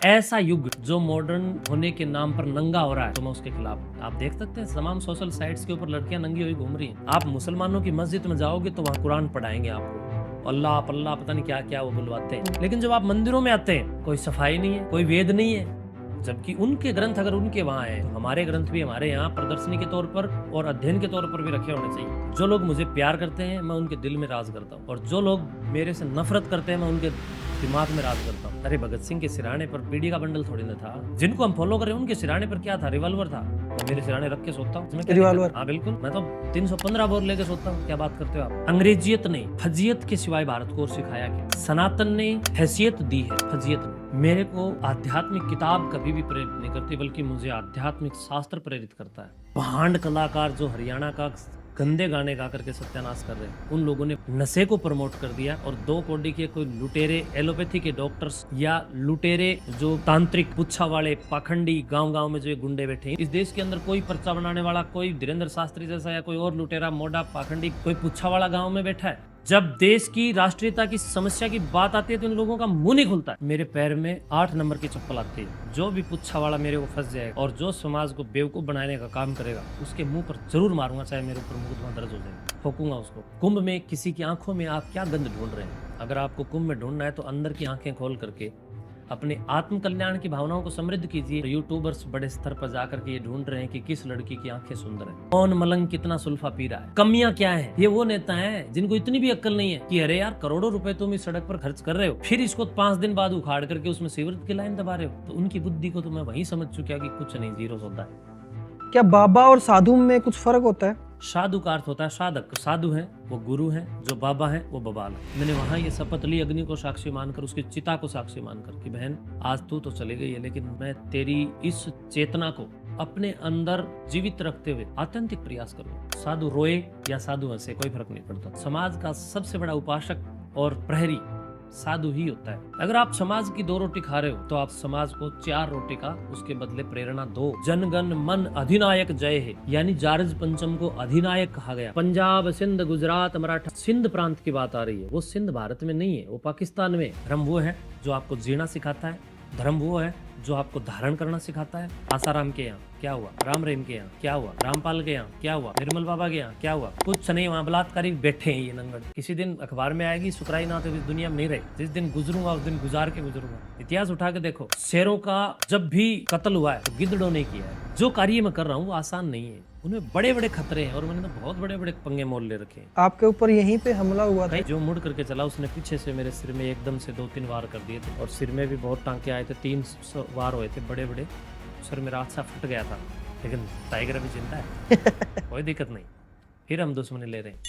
ऐसा युग जो मॉडर्न होने के नाम पर नंगा हो रहा है, तो मैं उसके खिलाफ हूं। आप देख सकते हैं तमाम सोशल साइट्स के ऊपर लड़कियां नंगी हुई घूम रही हैं। आप मुसलमानों की मस्जिद में जाओगे तो वहां कुरान पढ़ाएंगे आपको, अल्लाह पल्ला पता नहीं क्या क्या वो बुलवाते हैं। लेकिन जब आप मंदिरों में आते हैं, कोई सफाई नहीं है, कोई वेद नहीं है। जबकि उनके ग्रंथ अगर उनके वहां है, तो हमारे ग्रंथ भी हमारे यहाँ प्रदर्शनी के तौर पर और अध्ययन के तौर पर भी रखे होने चाहिए। जो लोग मुझे प्यार करते हैं, मैं उनके दिल में राज करता हूँ, और जो लोग मेरे से नफरत करते हैं, मैं उनके दिमाग में राज करता हूँ। अरे भगत सिंह के सिराने पर बीड़ी का बंडल थोड़ी ना था। जिनको हम फॉलो करें उनके सिराने पर क्या था? रिवॉल्वर था। मैं मेरे सिराने रख के सोता हूँ, इसमें क्या दिक्कत है? रिवॉल्वर। हाँ बिल्कुल, मैं तो 315 बोर लेके सोता हूँ। क्या बात करते हो आप? अंग्रेजियत ने फजियत के सिवाय भारत को और सिखाया क्या? सनातन ने हैसियत दी है, फजियत ने। मेरे को आध्यात्मिक किताब कभी भी प्रेरित नहीं करती, बल्कि मुझे आध्यात्मिक शास्त्र प्रेरित करता है। भांड कलाकार जो हरियाणा का गंदे गाने गा करके सत्यानाश कर रहे हैं, उन लोगों ने नशे को प्रमोट कर दिया, और 2 कौड़ी के कोई लुटेरे एलोपैथी के डॉक्टर्स या लुटेरे जो तांत्रिक पुच्छा वाले पाखंडी गांव गांव में जो ये गुंडे बैठे हैं, इस देश के अंदर कोई पर्चा बनाने वाला, कोई धीरेन्द्र शास्त्री जैसा या कोई और लुटेरा मोडा पाखंडी कोई पुच्छा वाला गांव में बैठा है? जब देश की राष्ट्रीयता की समस्या की बात आती है तो इन लोगों का मुंह नहीं खुलता है। मेरे पैर में 8 नंबर की चप्पल आती है। जो भी पुच्छा वाला मेरे को फंस जाएगा और जो समाज को बेवकूफ बनाने का काम करेगा, उसके मुंह पर जरूर मारूंगा, चाहे मेरे ऊपर मुकदमा दर्ज हो जाए, ठोकूंगा उसको। कुंभ में किसी की आंखों में आप क्या गंध ढूंढ रहे हैं? अगर आपको कुंभ में ढूंढना है तो अंदर की आंखें खोल करके अपने आत्म कल्याण की भावनाओं को समृद्ध कीजिए। यूट्यूबर्स बड़े स्तर पर जाकर के ये ढूंढ रहे हैं कि किस लड़की की आंखें सुंदर है, कौन मलंग कितना सुल्फा पी रहा है, कमियां क्या है। ये वो नेता हैं जिनको इतनी भी अक्ल नहीं है कि अरे यार करोड़ों रुपए तुम इस सड़क पर खर्च कर रहे हो, फिर इसको 5 दिन बाद उखाड़ करके उसमें सीवरेज की लाइन दबा रहे हो। तो उनकी बुद्धि को तो मैं वही समझ चुका कि कुछ नहीं, जीरो सौदा है। क्या बाबा और साधु में कुछ फर्क होता है? साधु का अर्थ होता है साधक। साधु है वो गुरु है, जो बाबा है वो बबाल है। मैंने वहां ये शपथ ली, अग्नि को साक्षी मानकर, उसकी चिता को साक्षी मानकर, कि बहन आज तू तो चली गई है, लेकिन मैं तेरी इस चेतना को अपने अंदर जीवित रखते हुए आत्यंतिक प्रयास करूंगा। साधु रोए या साधु हंसे, कोई फर्क नहीं पड़ता। समाज का सबसे बड़ा उपासक और प्रहरी साधु ही होता है। अगर आप समाज की 2 रोटी खा रहे हो, तो आप समाज को 4 रोटी का उसके बदले प्रेरणा दो। जनगण मन अधिनायक जय है, यानी जारज पंचम को अधिनायक कहा गया। पंजाब, सिंध, गुजरात, मराठा, सिंध प्रांत की बात आ रही है। वो सिंध भारत में नहीं है, वो पाकिस्तान में। धर्म वो है जो आपको जीना सिखाता है, धर्म वो है जो आपको धारण करना सिखाता है। आसाराम के यहाँ क्या हुआ, राम रहीम के यहाँ क्या हुआ, रामपाल के यहाँ क्या हुआ, निर्मल बाबा के यहाँ क्या हुआ? कुछ नहीं, वहाँ बलात्कारी बैठे हैं ये नंगड़। किसी दिन अखबार में आएगी सुकराई नाथ इस दुनिया में नहीं रहे। जिस दिन गुजरूंगा उस दिन गुजार के गुजरूंगा। इतिहास उठा के देखो, शेरों का जब भी कत्ल हुआ है तो गिद्धड़ों ने किया है। जो कार्य मैं कर रहा हूँ वो आसान नहीं है, उनमें बड़े बड़े खतरे हैं, और मैंने तो बहुत बड़े बड़े पंगे मोल ले रखे हैं। आपके ऊपर यहीं पे हमला हुआ था? जो मुड़ करके चला उसने पीछे से मेरे सिर में एकदम से 2-3 वार कर दिए थे, और सिर में भी बहुत टांके आए थे। 3 वार हुए थे बड़े बड़े। सर मेरा हाथ सा फट गया था, लेकिन टाइगर अभी जिंदा है। कोई दिक्कत नहीं, फिर हम दुश्मनी ले रहे हैं।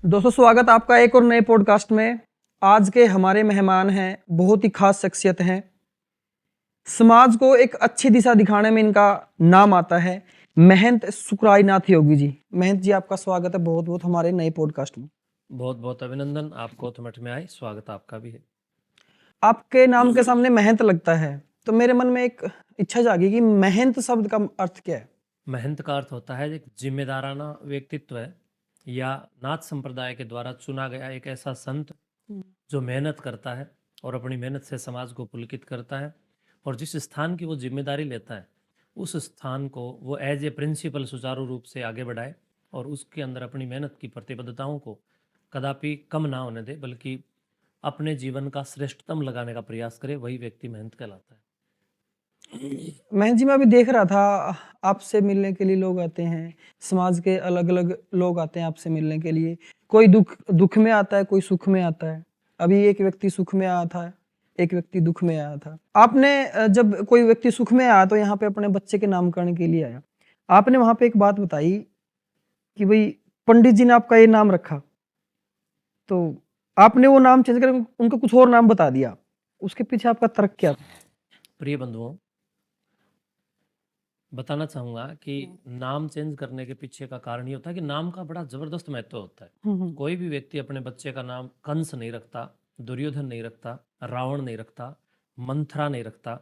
दोस्तों, स्वागत आपका एक और नए पॉडकास्ट में। आज के हमारे मेहमान हैं, बहुत ही खास शख्सियत हैं। समाज को एक अच्छी दिशा दिखाने में इनका नाम आता है, महंत सुकराई नाथ योगी जी। महंत जी, आपका स्वागत है बहुत बहुत हमारे नए पॉडकास्ट में। बहुत बहुत अभिनंदन, आपको तो मठ में आए, स्वागत आपका भी है। आपके नाम के सामने महंत लगता है, तो मेरे मन में एक इच्छा जागी कि महंत शब्द का अर्थ क्या है? महंत का अर्थ होता है एक जिम्मेदाराना व्यक्तित्व है, या नाथ संप्रदाय के द्वारा चुना गया एक ऐसा संत जो मेहनत करता है और अपनी मेहनत से समाज को पुलकित करता है, और जिस स्थान की वो जिम्मेदारी लेता है उस स्थान को वो एज ए प्रिंसिपल सुचारू रूप से आगे बढ़ाए, और उसके अंदर अपनी मेहनत की प्रतिबद्धताओं को कदापि कम ना होने दे, बल्कि अपने जीवन का श्रेष्ठतम लगाने का प्रयास करे। वही व्यक्ति महंत कहलाता है। महंत जी, मैं अभी देख रहा था, आपसे मिलने के लिए लोग आते हैं, समाज के अलग अलग लोग आते हैं आपसे मिलने के लिए। कोई दुख में आता है, कोई सुख में आता है। अभी एक व्यक्ति सुख में आया था, एक व्यक्ति दुख में आया था। आपने जब कोई व्यक्ति सुख में आया तो यहाँ पे अपने बच्चे के नामकरण के लिए आया। आपने वहां पे एक बात बताई कि भाई पंडित जी ने आपका ये नाम रखा, तो आपने वो नाम चेंज कर उनको कुछ और नाम बता दिया। उसके पीछे आपका तर्क क्या था? प्रिय बंधुओं, बताना चाहूंगा कि नाम चेंज करने के पीछे का कारण ये होता है कि नाम का बड़ा जबरदस्त महत्व होता है। कोई भी व्यक्ति अपने बच्चे का नाम कंस नहीं रखता, दुर्योधन नहीं रखता, रावण नहीं रखता, मंथरा नहीं रखता,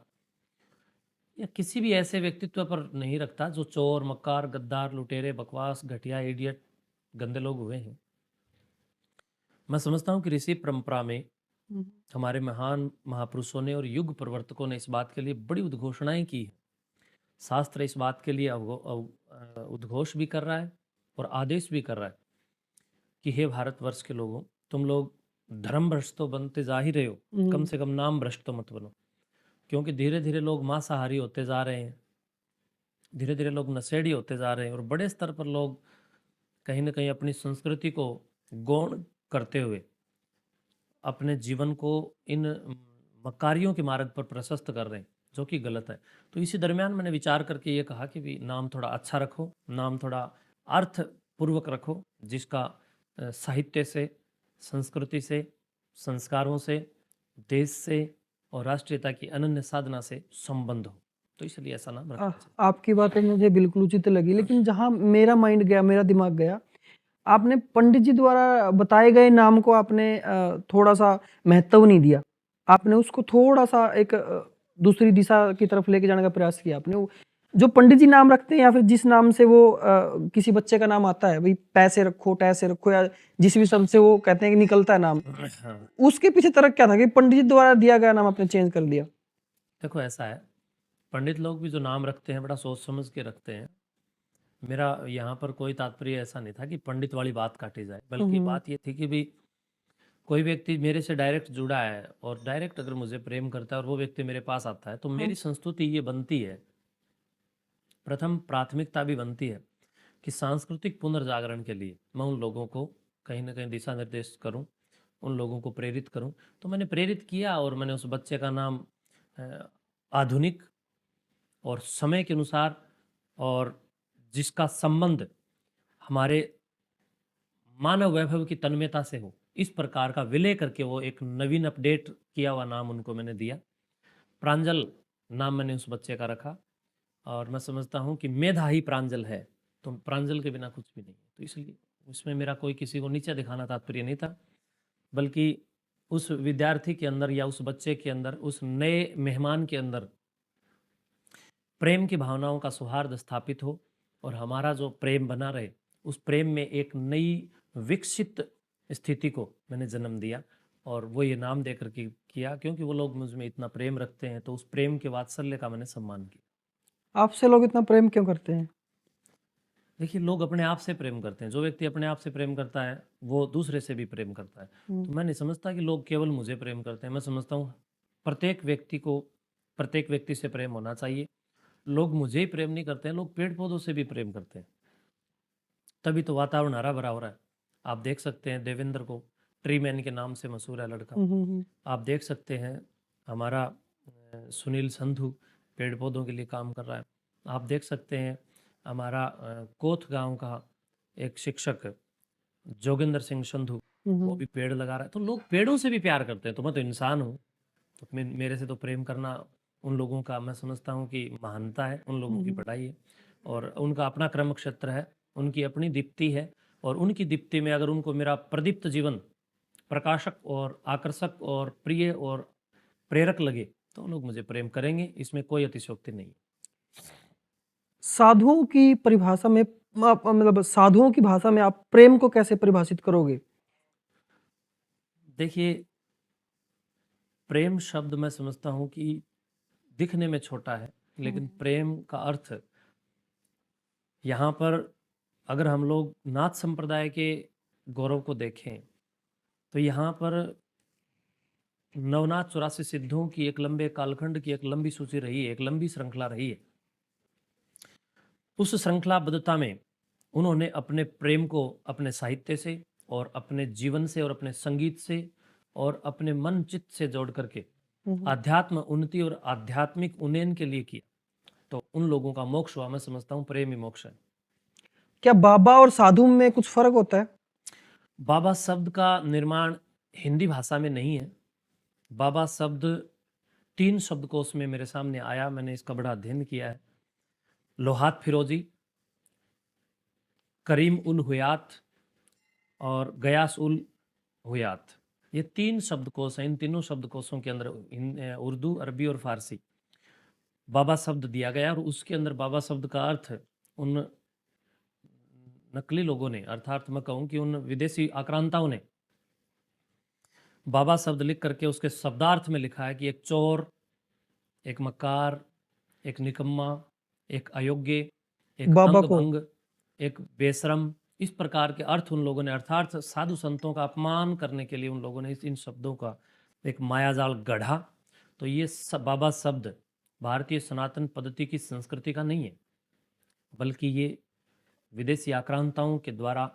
या किसी भी ऐसे व्यक्तित्व पर नहीं रखता जो चोर, मक्कार, गद्दार, लुटेरे, बकवास, घटिया, इडियट, गंदे लोग हुए हैं। मैं समझता हूँ कि ऋषि परंपरा में हम्म, हमारे महान महापुरुषों ने और युग प्रवर्तकों ने इस बात के लिए बड़ी उद्घोषणाएं की है। शास्त्र इस बात के लिए उद्घोष भी कर रहा है और आदेश भी कर रहा है कि हे भारतवर्ष के लोगों, तुम लोग धर्म भ्रष्ट तो बनते जा ही रहे हो, कम से कम नाम भ्रष्ट तो मत बनो। क्योंकि धीरे धीरे लोग मांसाहारी होते जा रहे हैं, धीरे धीरे लोग नशेड़ी होते जा रहे हैं और बड़े स्तर पर लोग कहीं ना कहीं अपनी संस्कृति को गौण करते हुए अपने जीवन को इन मकारियों के मार्ग पर प्रशस्त कर रहे हैं, जो कि गलत है। तो इसी दरमियान मैंने विचार करके ये कहा कि भी नाम थोड़ा अच्छा रखो, नाम थोड़ा अर्थपूर्वक रखो, जिसका साहित्य से, संस्कृति से, संस्कारों से, देश से और राष्ट्रीयता की अनन्य साधना से संबंध हो। तो इसलिए ऐसा नाम रखा जाए। आपकी बातें मुझे बिल्कुल उचित लगी, लेकिन जहाँ मेरा माइंड गया, मेरा दिमाग गया, आपने पंडित जी द्वारा बताए गए नाम को आपने थोड़ा सा महत्व नहीं दिया। आपने उसको थोड़ा सा एक दूसरी दिशा की तरफ लेके जाने का प्रयास किया आपने। जो पंडित जी नाम रखते हैं या फिर जिस नाम से वो किसी बच्चे का नाम आता है, भाई पैसे रखो, टैसे रखो, या जिस भी शब्द से वो कहते हैं कि निकलता है नाम, हाँ, उसके पीछे तर्क क्या था कि पंडित जी द्वारा दिया गया नाम आपने चेंज कर दिया? देखो ऐसा है, पंडित लोग भी जो नाम रखते हैं बड़ा सोच समझ के रखते हैं। मेरा यहाँ पर कोई तात्पर्य ऐसा नहीं था कि पंडित वाली बात काटी जाए, बल्कि बात ये थी कि भी कोई व्यक्ति मेरे से डायरेक्ट जुड़ा है और डायरेक्ट अगर मुझे प्रेम करता है और वो व्यक्ति मेरे पास आता है, तो मेरी संस्तुति ये बनती है, प्रथम प्राथमिकता भी बनती है कि सांस्कृतिक पुनर्जागरण के लिए मैं उन लोगों को कहीं ना कहीं दिशा निर्देश करूं, उन लोगों को प्रेरित करूं। तो मैंने प्रेरित किया और मैंने उस बच्चे का नाम आधुनिक और समय के अनुसार और जिसका संबंध हमारे मानव वैभव की तन्मयता से हो, इस प्रकार का विलय करके वो एक नवीन अपडेट किया हुआ नाम उनको मैंने दिया। प्रांजल नाम मैंने उस बच्चे का रखा और मैं समझता हूँ कि मेधा ही प्रांजल है, तो प्रांजल के बिना कुछ भी नहीं है। तो इसलिए उसमें मेरा कोई किसी को नीचा दिखाना तात्पर्य नहीं था, बल्कि उस विद्यार्थी के अंदर या उस बच्चे के अंदर, उस नए मेहमान के अंदर प्रेम की भावनाओं का सौहार्द स्थापित हो और हमारा जो प्रेम बना रहे, उस प्रेम में एक नई विकसित स्थिति को मैंने जन्म दिया। और वो ये नाम देकर के किया क्योंकि वो लोग मुझ में इतना प्रेम रखते हैं, तो उस प्रेम के वात्सल्य का मैंने सम्मान किया। आपसे लोग इतना प्रेम क्यों करते हैं? देखिए, लोग अपने आप से प्रेम करते हैं। जो व्यक्ति अपने आप से प्रेम करता है वो दूसरे से भी प्रेम करता है। तो मैं नहीं समझता कि लोग केवल मुझे प्रेम करते हैं। मैं समझता हूँ प्रत्येक व्यक्ति को प्रत्येक व्यक्ति से प्रेम होना चाहिए। लोग मुझे ही प्रेम नहीं करते हैं, लोग पेड़ पौधों से भी प्रेम करते हैं, तभी तो वातावरण हरा भरा हो रहा है। आप देख सकते हैं देवेंद्र को, ट्री मैन के नाम से मशहूर है लड़का। आप देख सकते हैं हमारा सुनील संधू पेड़ पौधों के लिए काम कर रहा है। आप देख सकते हैं हमारा कोथ गांव का एक शिक्षक जोगिंदर सिंह संधू, वो भी पेड़ लगा रहा है। तो लोग पेड़ों से भी प्यार करते हैं। तो मैं तो इंसान हूँ, तो मेरे से तो प्रेम करना उन लोगों का, मैं समझता हूँ कि महानता है, उन लोगों की बढ़ाई है और उनका अपना क्रम क्षेत्र है, उनकी अपनी दीप्ति है। और उनकी दीप्ति में अगर उनको मेरा प्रदीप्त जीवन प्रकाशक और आकर्षक और प्रिय और प्रेरक लगे तो लोग मुझे प्रेम करेंगे, इसमें कोई अतिशयोक्ति नहीं है। साधुओं की परिभाषा में मतलब साधुओं की भाषा में आप प्रेम को कैसे परिभाषित करोगे? देखिए, प्रेम शब्द मैं समझता हूँ कि दिखने में छोटा है, लेकिन प्रेम का अर्थ यहाँ पर अगर हम लोग नाथ संप्रदाय के गौरव को देखें तो यहाँ पर नवनाथ 84 सिद्धों की एक लंबे कालखंड की एक लंबी सूची रही है, एक लंबी श्रृंखला रही है। उस श्रृंखलाबद्धता में उन्होंने अपने प्रेम को अपने साहित्य से और अपने जीवन से और अपने संगीत से और अपने मन चित्त से जोड़ करके आध्यात्म उन्नति और आध्यात्मिक उन्नयन के लिए किया। तो उन लोगों का मोक्ष हुआ। मैं समझता हूँ प्रेम ही मोक्ष है। क्या बाबा और साधु में कुछ फर्क होता है? बाबा शब्द का निर्माण हिंदी भाषा में नहीं है। बाबा शब्द 3 शब्दकोश में मेरे सामने आया, मैंने इसका बड़ा अध्ययन किया है। लोहात फिरोजी, करीम उल हुयात और गयास उल हुयात, ये 3 शब्दकोश हैं। इन तीनों शब्दकोशों के अंदर उर्दू, अरबी और फारसी बाबा शब्द दिया गया और उसके अंदर बाबा शब्द का अर्थ उन नकली लोगों ने, अर्थात मैं कहूँ कि उन विदेशी आक्रांताओं ने बाबा शब्द लिख करके उसके शब्दार्थ में लिखा है कि एक चोर, एक मक्कार, एक निकम्मा, एक अयोग्य, एक बाबा को अंगभंग, एक बेशरम, इस प्रकार के अर्थ उन लोगों ने, अर्थात साधु संतों का अपमान करने के लिए उन लोगों ने इन शब्दों का एक मायाजाल गढ़ा। तो ये बाबा शब्द भारतीय सनातन पद्धति की संस्कृति का नहीं है, बल्कि ये विदेशी आक्रांताओं के द्वारा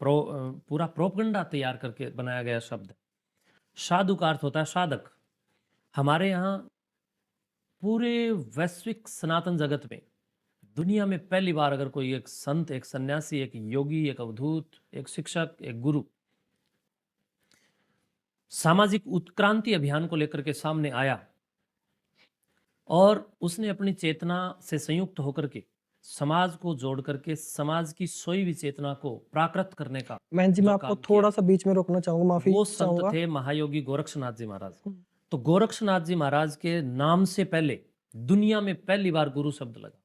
पूरा प्रोपगंडा तैयार करके बनाया गया शब्द। साधु का अर्थ होता है साधक। हमारे यहाँ पूरे वैश्विक सनातन जगत में, दुनिया में पहली बार अगर कोई एक संत, एक सन्यासी, एक योगी, एक अवधूत, एक शिक्षक, एक गुरु सामाजिक उत्क्रांति अभियान को लेकर के सामने आया और उसने अपनी चेतना से संयुक्त होकर के समाज को जोड़ करके समाज की सोई हुई चेतना को प्राकृत करने का बहन जी, मैं जो आपको काम किया, थोड़ा सा बीच में रोकना चाहूंगा, माफी वो संत चाहूंगा। थे महायोगी गोरक्षनाथ जी महाराज। तो गोरक्षनाथ जी महाराज के नाम से पहले दुनिया में पहली बार गुरु शब्द लगा।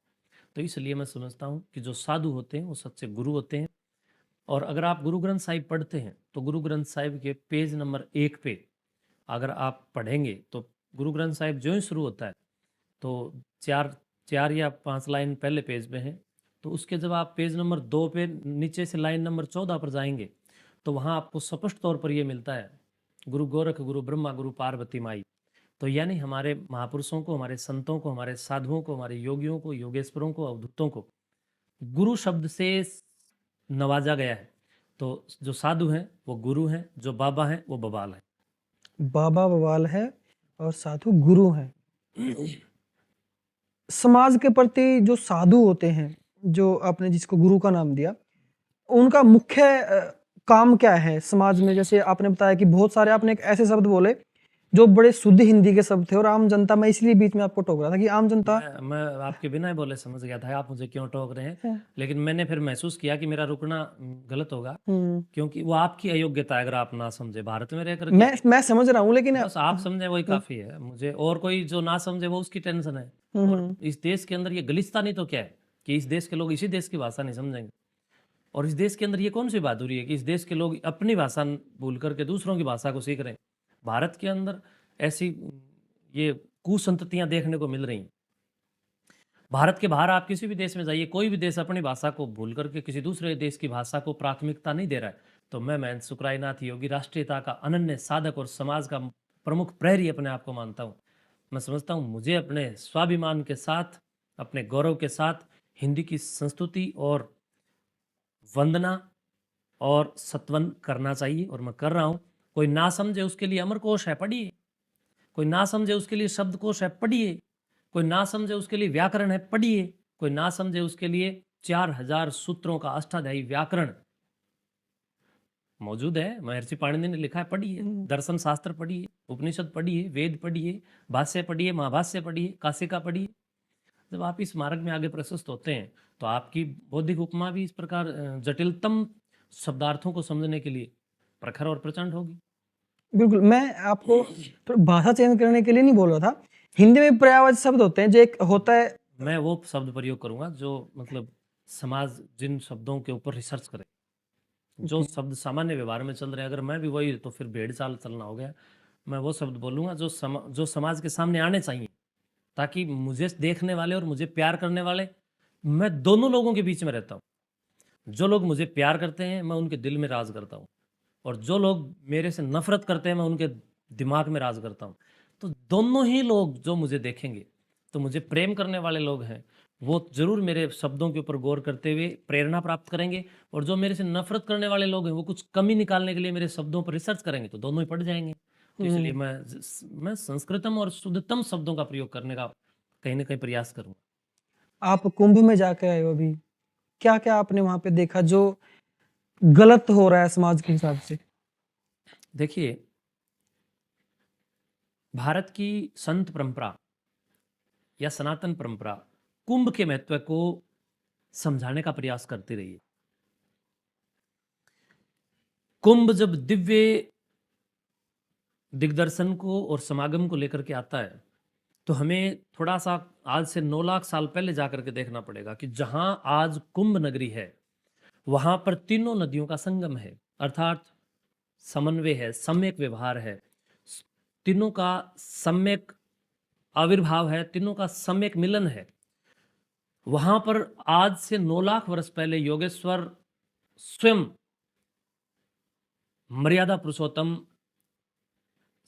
तो इसलिए मैं समझता हूँ कि जो साधु होते हैं वो सच्चे गुरु होते हैं। और अगर आप गुरु ग्रंथ साहिब पढ़ते हैं तो गुरु ग्रंथ साहिब के पेज नंबर 1 पे अगर आप पढ़ेंगे तो गुरु ग्रंथ साहिब जो ही शुरू होता है तो चार या 5 लाइन पहले पेज पे हैं। तो उसके जब आप पेज नंबर 2 पे नीचे से लाइन नंबर 14 पर जाएंगे तो वहाँ आपको स्पष्ट तौर पर ये मिलता है, गुरु गोरख, गुरु ब्रह्मा, गुरु पार्वती माई। तो यानी हमारे महापुरुषों को, हमारे संतों को, हमारे साधुओं को, हमारे योगियों को, योगेश्वरों को, अवधूतों को गुरु शब्द से नवाजा गया है। तो जो साधु हैं वो गुरु हैं, जो बाबा हैं वो बबाल हैं। बाबा बवाल है और साधु गुरु हैं। समाज के प्रति जो साधु होते हैं, जो आपने जिसको गुरु का नाम दिया, उनका मुख्य काम क्या है समाज में? जैसे आपने बताया कि बहुत सारे, आपने एक ऐसे शब्द बोले जो बड़े शुद्ध हिंदी के शब्द थे और आम जनता, मैं इसलिए बीच में आपको टोक रहा था कि आम जनता, मैं आपके बिना ही बोले समझ गया था आप मुझे क्यों टोक रहे हैं, है। लेकिन मैंने फिर महसूस किया कि मेरा रुकना गलत होगा, क्योंकि वो आपकी अयोग्यता है अगर आप ना समझे। भारत में रहकर के मैं समझ रहा हूँ, लेकिन बस आप समझे वही काफी है मुझे, और कोई जो ना समझे वो उसकी टेंशन है। और इस देश के अंदर ये गलिस्ता नहीं तो क्या है कि इस देश के लोग इसी देश की भाषा नहीं समझेंगे। और इस देश के अंदर ये कौन सी बहादुरी है कि इस देश के लोग अपनी भाषा भूल करके दूसरों की भाषा को सीख रहे हैं। भारत के अंदर ऐसी ये कुसंततियां देखने को मिल रही हैं। भारत के बाहर आप किसी भी देश में जाइए, कोई भी देश अपनी भाषा को भूल करके किसी दूसरे देश की भाषा को प्राथमिकता नहीं दे रहा है। तो मैं महंत सुखरायनाथ योगी राष्ट्रीयता का अनन्य साधक और समाज का प्रमुख प्रहरी अपने आप को मानता हूँ। मैं समझता हूँ मुझे अपने स्वाभिमान के साथ, अपने गौरव के साथ हिंदी की संस्तुति और वंदना और सत्वन करना चाहिए, और मैं कर रहा हूँ। कोई ना समझे उसके लिए अमरकोश है, पढ़िए। कोई ना समझे उसके लिए शब्दकोश है, पढ़िए। कोई ना समझे उसके लिए व्याकरण है, पढ़िए। कोई ना समझे उसके लिए 4000 सूत्रों का अष्टाध्यायी व्याकरण मौजूद है, महर्षि पाणिनि ने लिखा है, पढ़िए। दर्शन शास्त्र पढ़िए, उपनिषद पढ़िए, वेद पढ़िए, भाष्य पढ़िए, महाभाष्य पढ़िए, काशिका पढ़िए। जब आप इस मार्ग में आगे प्रशस्त होते हैं तो आपकी बौद्धिक उपमा भी इस प्रकार जटिलतम शब्दार्थों को समझने के लिए प्रखर और प्रचंड होगी। बिल्कुल, मैं आपको तो भाषा चेंज करने के लिए नहीं बोल रहा था। हिंदी में पर्यायवाची शब्द होते हैं, जो एक होता है, मैं वो शब्द प्रयोग करूंगा जो मतलब समाज जिन शब्दों के ऊपर रिसर्च करे, जो शब्द सामान्य व्यवहार में चल रहे हैं। अगर मैं भी वही तो फिर भेड़ चाल चलना हो गया। मैं वो शब्द बोलूंगा जो समाज के सामने आने चाहिए, ताकि मुझे देखने वाले और मुझे प्यार करने वाले, मैं दोनों लोगों के बीच में रहता हूँ। जो लोग मुझे प्यार करते हैं मैं उनके दिल में राज करता हूँ, और जो लोग मेरे से नफरत करते हैं मैं उनके दिमाग में राज करता हूँ। तो दोनों ही लोग जो मुझे देखेंगे, तो मुझे प्रेम करने वाले लोग हैं वो जरूर मेरे शब्दों के ऊपर गौर करते हुए प्रेरणा प्राप्त करेंगे, और जो मेरे से नफरत करने वाले लोग हैं वो कुछ कमी निकालने के लिए मेरे शब्दों पर रिसर्च करेंगे, तो दोनों ही पड़ जाएंगे। तो इसलिए मैं संस्कृतम और शुद्धतम शब्दों का प्रयोग करने का कहीं ना कहीं प्रयास करूंगा। आप कुंभ में जाके आए हो अभी, क्या क्या आपने वहां पे देखा जो गलत हो रहा है समाज के हिसाब से? देखिए, भारत की संत परंपरा या सनातन परंपरा कुंभ के महत्व को समझाने का प्रयास करती रही है। कुंभ जब दिव्य दिग्दर्शन को और समागम को लेकर के आता है तो हमें थोड़ा सा आज से 9 लाख साल पहले जाकर के देखना पड़ेगा कि जहां आज कुंभ नगरी है वहां पर तीनों नदियों का संगम है, अर्थात समन्वय है, सम्यक व्यवहार है, तीनों का सम्यक आविर्भाव है, तीनों का सम्यक मिलन है, वहां पर आज से 9 लाख वर्ष पहले योगेश्वर स्वयं मर्यादा पुरुषोत्तम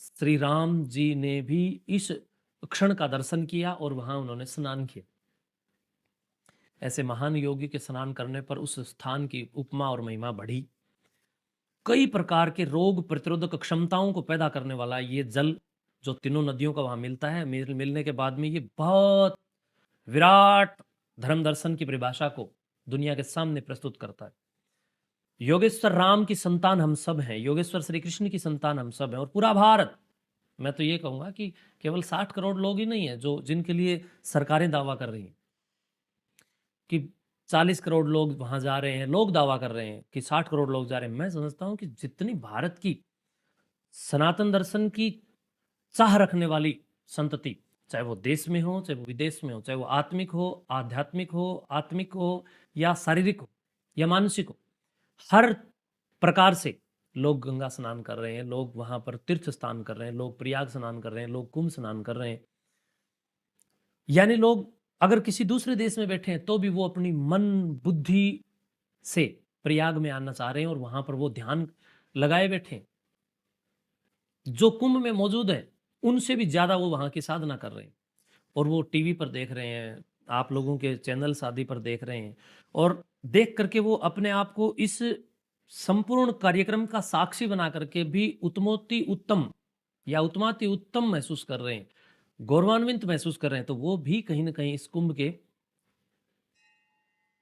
श्री राम जी ने भी इस क्षण का दर्शन किया और वहां उन्होंने स्नान किया। ऐसे महान योगी के स्नान करने पर उस स्थान की उपमा और महिमा बढ़ी। कई प्रकार के रोग प्रतिरोधक क्षमताओं को पैदा करने वाला ये जल जो तीनों नदियों का वहां मिलता है, मिलने के बाद में ये बहुत विराट धर्म दर्शन की परिभाषा को दुनिया के सामने प्रस्तुत करता है। योगेश्वर राम की संतान हम सब हैं, योगेश्वर श्री कृष्ण की संतान हम सब हैं, और पूरा भारत, मैं तो ये कहूंगा कि केवल 60 करोड़ लोग ही नहीं है जो जिनके लिए सरकारें दावा कर रही हैं कि 40 करोड़ लोग वहां जा रहे हैं, लोग दावा कर रहे हैं कि 60 करोड़ लोग जा रहे हैं। मैं समझता हूं कि जितनी भारत की सनातन दर्शन की चाह रखने वाली संतति, चाहे वो देश में हो, चाहे वो विदेश में हो, चाहे वो आत्मिक हो, आत्मिक हो या शारीरिक हो या मानसिक हो, हर प्रकार से लोग गंगा स्नान कर रहे हैं, लोग वहां पर तीर्थ स्नान कर रहे हैं, लोग प्रयाग स्नान कर रहे हैं, लोग कुंभ स्नान कर रहे हैं। यानी लोग अगर किसी दूसरे देश में बैठे हैं तो भी वो अपनी मन बुद्धि से प्रयाग में आना चाह रहे हैं और वहां पर वो ध्यान लगाए बैठे हैं। जो कुंभ में मौजूद है उनसे भी ज्यादा वो वहां की साधना कर रहे हैं, और वो टीवी पर देख रहे हैं, आप लोगों के चैनल शादी पर देख रहे हैं, और देख करके वो अपने आप को इस संपूर्ण कार्यक्रम का साक्षी बना करके भी उत्तमोत्ति उत्तम या उत्तमाति उत्तम महसूस कर रहे हैं, गौरवान्वित महसूस कर रहे हैं। तो वो भी कहीं ना कहीं इस कुंभ के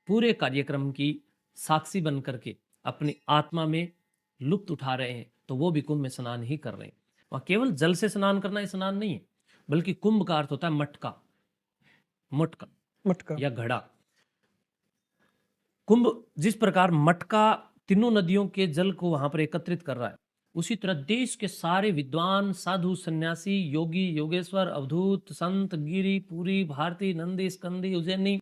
पूरे कार्यक्रम की साक्षी बन करके अपनी आत्मा में लुप्त उठा रहे हैं। तो वो भी कुंभ में स्नान ही कर रहे हैं। वहां केवल जल से स्नान करना ही स्नान नहीं है, बल्कि कुंभ का अर्थ होता है मटका, मटका मटका या घड़ा। कुंभ जिस प्रकार मटका तीनों नदियों के जल को वहां पर एकत्रित कर रहा है, उसी तरह देश के सारे विद्वान, साधु, सन्यासी, योगी, योगेश्वर, अवधूत, संत, गिरी, पुरी, भारती, नंदी, स्कंदी, उज्जैनी,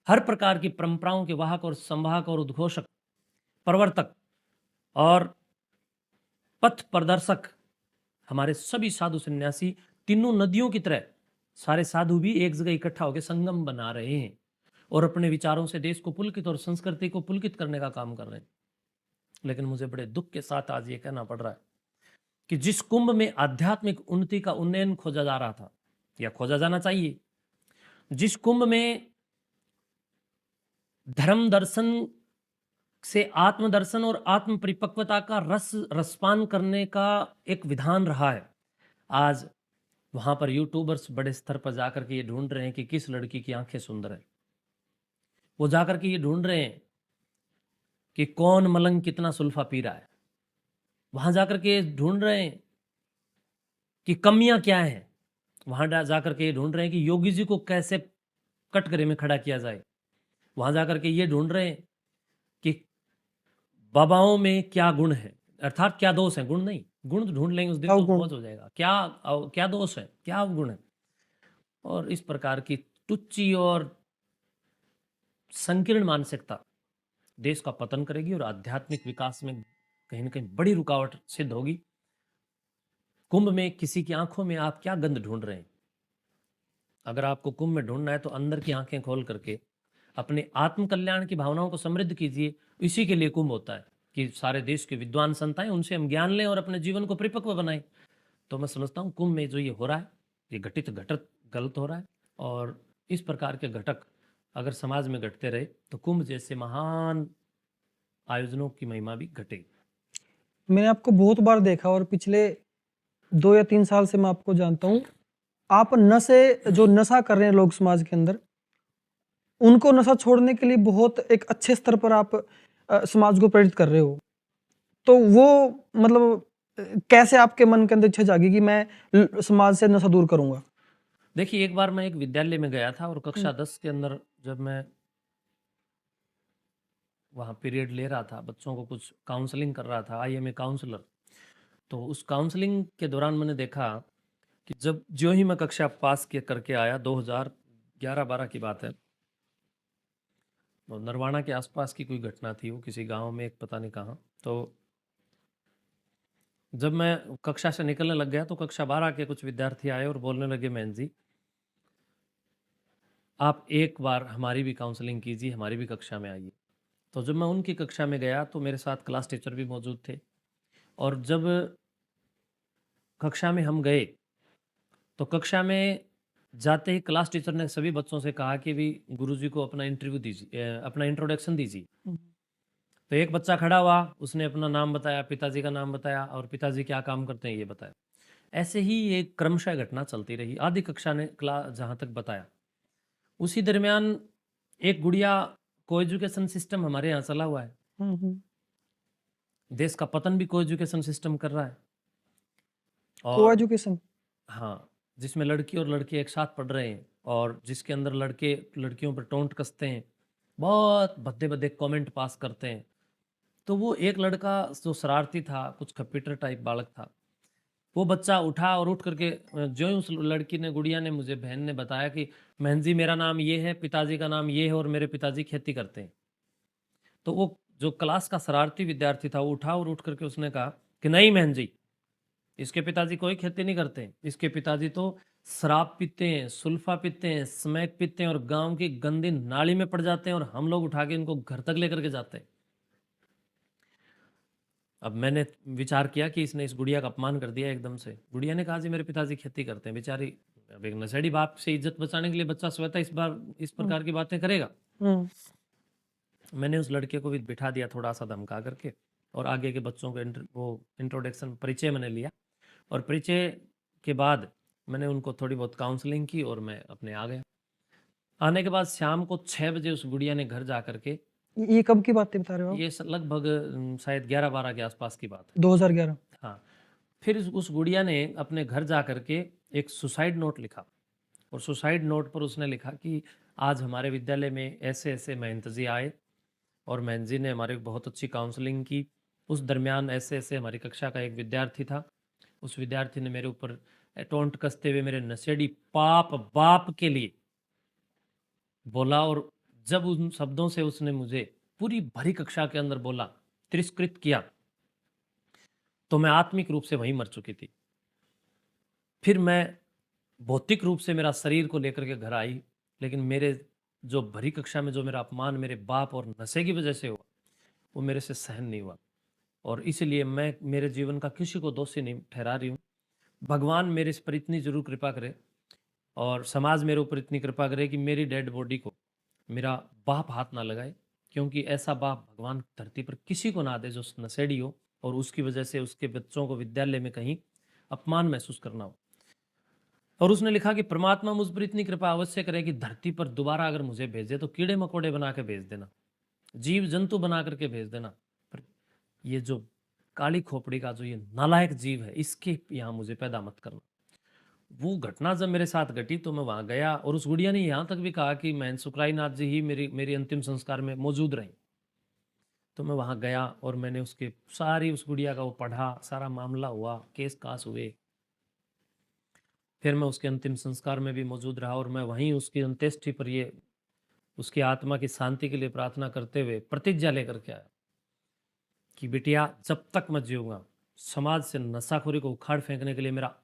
हर प्रकार की परंपराओं के वाहक और संवाहक और उद्घोषक, प्रवर्तक और पथ प्रदर्शक हमारे सभी साधु सन्यासी तीनों नदियों की तरह सारे साधु भी एक जगह इकट्ठा होकर संगम बना रहे हैं और अपने विचारों से देश को पुलकित और संस्कृति को पुलकित करने का काम कर रहे हैं। लेकिन मुझे बड़े दुख के साथ आज ये कहना पड़ रहा है कि जिस कुंभ में आध्यात्मिक उन्नति का उन्नयन खोजा जा रहा था या खोजा जाना चाहिए, जिस कुंभ में धर्म दर्शन से आत्मदर्शन और आत्म परिपक्वता का रसपान करने का एक विधान रहा है, आज वहां पर यूट्यूबर्स बड़े स्तर पर जाकर के ये ढूंढ रहे हैं कि किस लड़की की आंखें सुंदर है। वो जाकर के ये ढूंढ रहे हैं कि कौन मलंग कितना सुल्फा पी रहा है। वहां जाकर के ढूंढ रहे हैं कि कमियां क्या हैं। वहां जाकर के ये ढूंढ रहे हैं कि योगी जी को कैसे कटघरे में खड़ा किया जाए। वहां जाकर के ये ढूंढ रहे हैं कि बाबाओं में क्या गुण है, अर्थात क्या दोष है, गुण नहीं, गुण ढूंढ लेंगे उस दिन तो अवगुण। पहुंच हो जाएगा, क्या दोष है, क्या अवगुण है। और इस प्रकार की तुच्ची और संकीर्ण मानसिकता देश का पतन करेगी और आध्यात्मिक विकास में कहीं ना कहीं बड़ी रुकावट सिद्ध होगी। कुंभ में किसी की आंखों में आप क्या गंध ढूंढ रहे हैं? अगर आपको कुंभ में ढूंढना है तो अंदर की आंखें खोल करके अपने आत्म कल्याण की भावनाओं को समृद्ध कीजिए। इसी के लिए कुंभ होता है कि सारे देश के विद्वान संत आए, उनसे हम ज्ञान लें और अपने जीवन को परिपक्व बनाएं। तो मैं समझता हूँ कुंभ में जो ये हो रहा है, ये घटित घटत गलत हो रहा है, और इस प्रकार के घटक अगर समाज में घटते रहे तो कुंभ जैसे महान आयोजनों की महिमा भी घटेगी। मैंने आपको बहुत बार देखा और पिछले 2 या 3 साल से मैं आपको जानता हूँ। आप जो नशा कर रहे हैं लोग समाज के अंदर, उनको नशा छोड़ने के लिए बहुत एक अच्छे स्तर पर आप समाज को प्रेरित कर रहे हो। तो वो मतलब कैसे आपके मन के अंदर इच्छा जागी कि मैं समाज से नशा दूर करूंगा? देखिए, एक बार मैं एक विद्यालय में गया था और कक्षा 10 के अंदर जब मैं वहाँ पीरियड ले रहा था, बच्चों को कुछ काउंसलिंग कर रहा था, आई एम ए काउंसलर। तो उस काउंसलिंग के दौरान मैंने देखा कि जब जो ही मैं कक्षा पास के करके आया, 2011-12 की बात है, तो नरवाना के आसपास की कोई घटना थी, वो किसी गांव में एक पता नहीं कहाँ। तो जब मैं कक्षा से निकलने लग गया तो कक्षा 12 के कुछ विद्यार्थी आए और बोलने लगे, मैन जी आप एक बार हमारी भी काउंसलिंग कीजिए, हमारी भी कक्षा में आइए। तो जब मैं उनकी कक्षा में गया तो मेरे साथ क्लास टीचर भी मौजूद थे, और जब कक्षा में हम गए तो कक्षा में जाते ही क्लास टीचर ने सभी बच्चों से कहा कि भी गुरुजी को अपना इंटरव्यू दीजिए, अपना इंट्रोडक्शन दीजिए। तो एक बच्चा खड़ा हुआ, उसने अपना नाम बताया, पिताजी का नाम बताया और पिताजी क्या काम करते हैं ये बताया। ऐसे ही ये क्रमशः घटना चलती रही। आधी कक्षा ने क्लास जहाँ तक बताया, उसी दरमियान एक गुड़िया, को एजुकेशन सिस्टम हमारे यहाँ चला हुआ है, देश का पतन भी को एजुकेशन सिस्टम कर रहा है। को और एजुकेशन, हाँ, जिसमें लड़की और लड़के एक साथ पढ़ रहे हैं और जिसके अंदर लड़के लड़कियों पर टोंट कसते हैं, बहुत भद्दे भद्दे कमेंट पास करते हैं। तो वो एक लड़का जो शरारती था, कुछ कंप्यूटर टाइप बालक था, वो बच्चा उठा और उठ करके जो ही उस लड़की ने, गुड़िया ने, मुझे बहन ने बताया कि बहन जी मेरा नाम ये है, पिताजी का नाम ये है और मेरे पिताजी खेती करते हैं। तो वो जो क्लास का शरारती विद्यार्थी था वो उठा और उठ करके उसने कहा कि नहीं बहन जी, इसके पिताजी कोई खेती नहीं करते हैं, इसके पिताजी तो शराब पीते हैं, सुल्फा पीते हैं, स्मैक पीते हैं और गांव की गंदी नाली में पड़ जाते हैं और हम लोग उठा के इनको घर तक लेकर के जाते हैं। अब मैंने विचार किया कि इसने इस गुड़िया का अपमान कर दिया एकदम से। गुड़िया ने कहा जी मेरे पिताजी खेती करते हैं। बेचारी, अब एक नशेड़ी बाप से इज्जत बचाने के लिए बच्चा स्वतः इस प्रकार की बातें करेगा। मैंने उस लड़के को भी बिठा दिया थोड़ा सा धमका करके, और आगे के बच्चों को वो इंट्रोडक्शन, परिचय मैंने लिया, और परिचय के बाद मैंने उनको थोड़ी बहुत काउंसलिंग की और मैं अपने आ गया। आने के बाद शाम को 6 बजे उस गुड़िया ने घर जा करके, ये कब की बातें बता रहे हो आप? ये लगभग शायद 11-12 के आसपास की बात है, 2011। हाँ। फिर उस गुड़िया ने अपने घर जा करके एक सुसाइड नोट लिखा, और सुसाइड नोट पर उसने लिखा कि आज हमारे विद्यालय में ऐसे ऐसे महंत जी आए और महंत जी ने हमारे बहुत अच्छी काउंसलिंग की। उस दरमियान ऐसे ऐसे हमारी कक्षा का एक विद्यार्थी था, उस विद्यार्थी ने मेरे ऊपर टोंट कसते हुए मेरे नशेड़ी पाप बाप के लिए बोला, और जब उन शब्दों से उसने मुझे पूरी भरी कक्षा के अंदर बोला, तिरस्कृत किया, तो मैं आत्मिक रूप से वहीं मर चुकी थी। फिर मैं भौतिक रूप से मेरा शरीर को लेकर के घर आई, लेकिन मेरे जो भरी कक्षा में जो मेरा अपमान मेरे बाप और नशे की वजह से हुआ, वो मेरे से सहन नहीं हुआ। और इसलिए मैं मेरे जीवन का किसी को दोषी नहीं ठहरा रही हूँ। भगवान मेरे इस पर इतनी जरूर कृपा करे और समाज मेरे ऊपर इतनी कृपा करे कि मेरी डेड बॉडी को मेरा बाप हाथ ना लगाए, क्योंकि ऐसा बाप भगवान धरती पर किसी को ना दे जो नशेड़ी हो और उसकी वजह से उसके बच्चों को विद्यालय में कहीं अपमान महसूस करना हो। और उसने लिखा कि परमात्मा मुझ पर इतनी कृपा अवश्य करे कि धरती पर दोबारा अगर मुझे भेजे तो कीड़े मकोड़े बना के भेज देना, जीव जंतु बना करके भेज देना, पर ये जो काली खोपड़ी का जो ये नालायक जीव है, इसके यहाँ मुझे पैदा मत करना। वो घटना जब मेरे साथ घटी तो मैं वहां गया, और उस गुड़िया ने यहाँ तक भी कहा कि महंत सुखराईनाथ जी ही मेरी अंतिम संस्कार में मौजूद रहे। तो मैं वहां गया और मैंने उसके सारी उस गुड़िया का वो पढ़ा, सारा मामला हुआ, केस कास हुए। फिर मैं उसके अंतिम संस्कार में भी मौजूद रहा और मैं वहीं उसकी अंत्येष्टि पर ये उसकी आत्मा की शांति के लिए प्रार्थना करते हुए प्रतिज्ञा लेकर के आया कि बिटिया जब तक मैं जीऊंगा समाज से नशाखोरी को उखाड़ फेंकने के लिए मेरा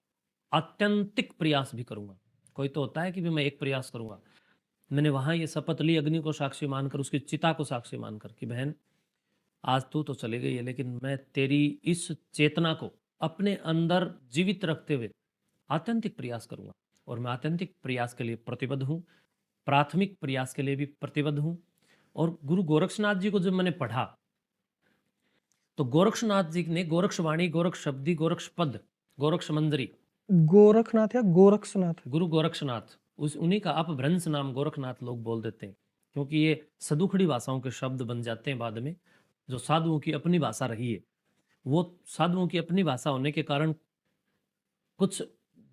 आत्यंतिक प्रयास भी करूंगा। कोई तो होता है कि भी मैं एक प्रयास करूंगा। मैंने वहां ये शपथ ली, अग्नि को साक्षी मानकर, उसकी चिता को साक्षी मानकर, कि बहन आज तू तो चली गई है, लेकिन मैं तेरी इस चेतना को अपने अंदर जीवित रखते हुए आत्यंतिक प्रयास करूंगा। और मैं आत्यंतिक प्रयास के लिए प्रतिबद्ध हूँ, प्राथमिक प्रयास के लिए भी प्रतिबद्ध हूँ। और गुरु गोरक्षनाथ जी को जब मैंने पढ़ा तो गोरक्षनाथ जी ने गोरक्षवाणी, गोरक्ष शब्दी, गोरक्ष पद, गोरक्ष मंजरी, गोरखनाथ या गोरक्षनाथ? गुरु गोरक्षनाथ, उस उन्हीं का अपभ्रंश नाम गोरखनाथ लोग बोल देते हैं, क्योंकि ये सदुखड़ी भाषाओं के शब्द बन जाते हैं बाद में, जो साधुओं की अपनी भाषा रही है। वो साधुओं की अपनी भाषा होने के कारण कुछ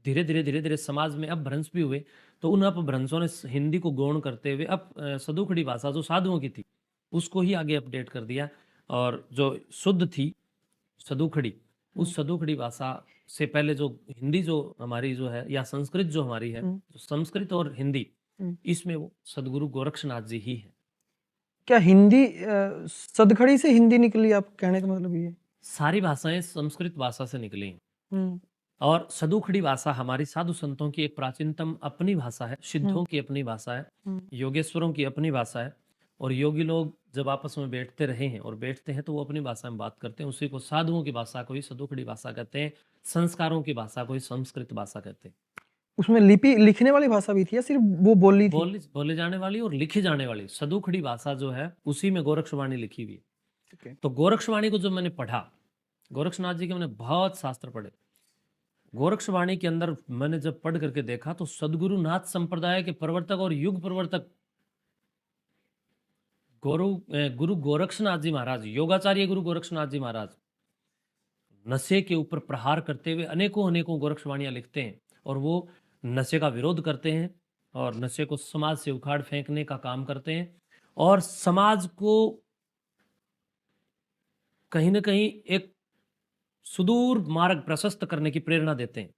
धीरे धीरे समाज में अपभ्रंश भी हुए, तो उन अपभ्रंशों ने हिंदी को गौण करते हुए अब सदुखड़ी भाषा जो साधुओं की थी उसको ही आगे अपडेट कर दिया, और जो शुद्ध थी सदुखड़ी, उस सदुखड़ी भाषा से पहले जो हिंदी जो हमारी जो है, या संस्कृत जो हमारी है, जो संस्कृत और हिंदी, इसमें वो सदगुरु गोरक्षनाथ जी ही है। क्या हिंदी सदखड़ी से हिंदी निकली? आप कहने का मतलब ये? सारी भाषाएं संस्कृत भाषा से निकली हैं। हम्म, और सदुखड़ी भाषा हमारी साधु संतों की एक प्राचीनतम अपनी भाषा है, सिद्धों की अपनी भाषा है, योगेश्वरों की अपनी भाषा है। और योगी लोग जब आपस में बैठते रहे हैं और बैठते हैं तो वो अपनी भाषा में बात करते हैं, उसी को साधुओं की भाषा को ही सदुखड़ी भाषा कहते हैं, संस्कारों की भाषा को ही संस्कृत भाषा कहते हैं। उसमें लिपि लिखने वाली भाषा भी थी या सिर्फ वो बोली थी? बोले जाने वाली और लिखी जाने वाली सदुखड़ी भाषा जो है उसी में गोरक्षवाणी लिखी हुई है। ठीक है। तो गोरक्षवाणी को जब मैंने पढ़ा, गोरक्षनाथ जी के मैंने बहुत शास्त्र पढ़े, गोरक्षवाणी के अंदर मैंने जब पढ़ करके देखा तो सदगुरुनाथ संप्रदाय के प्रवर्तक और युग प्रवर्तक गुरु गोरक्षनाथ जी महाराज, योगाचार्य गुरु गोरक्षनाथ जी महाराज नशे के ऊपर प्रहार करते हुए अनेकों अनेकों गोरक्षवाणियां लिखते हैं और वो नशे का विरोध करते हैं और नशे को समाज से उखाड़ फेंकने का काम करते हैं और समाज को कहीं ना कहीं एक सुदूर मार्ग प्रशस्त करने की प्रेरणा देते हैं।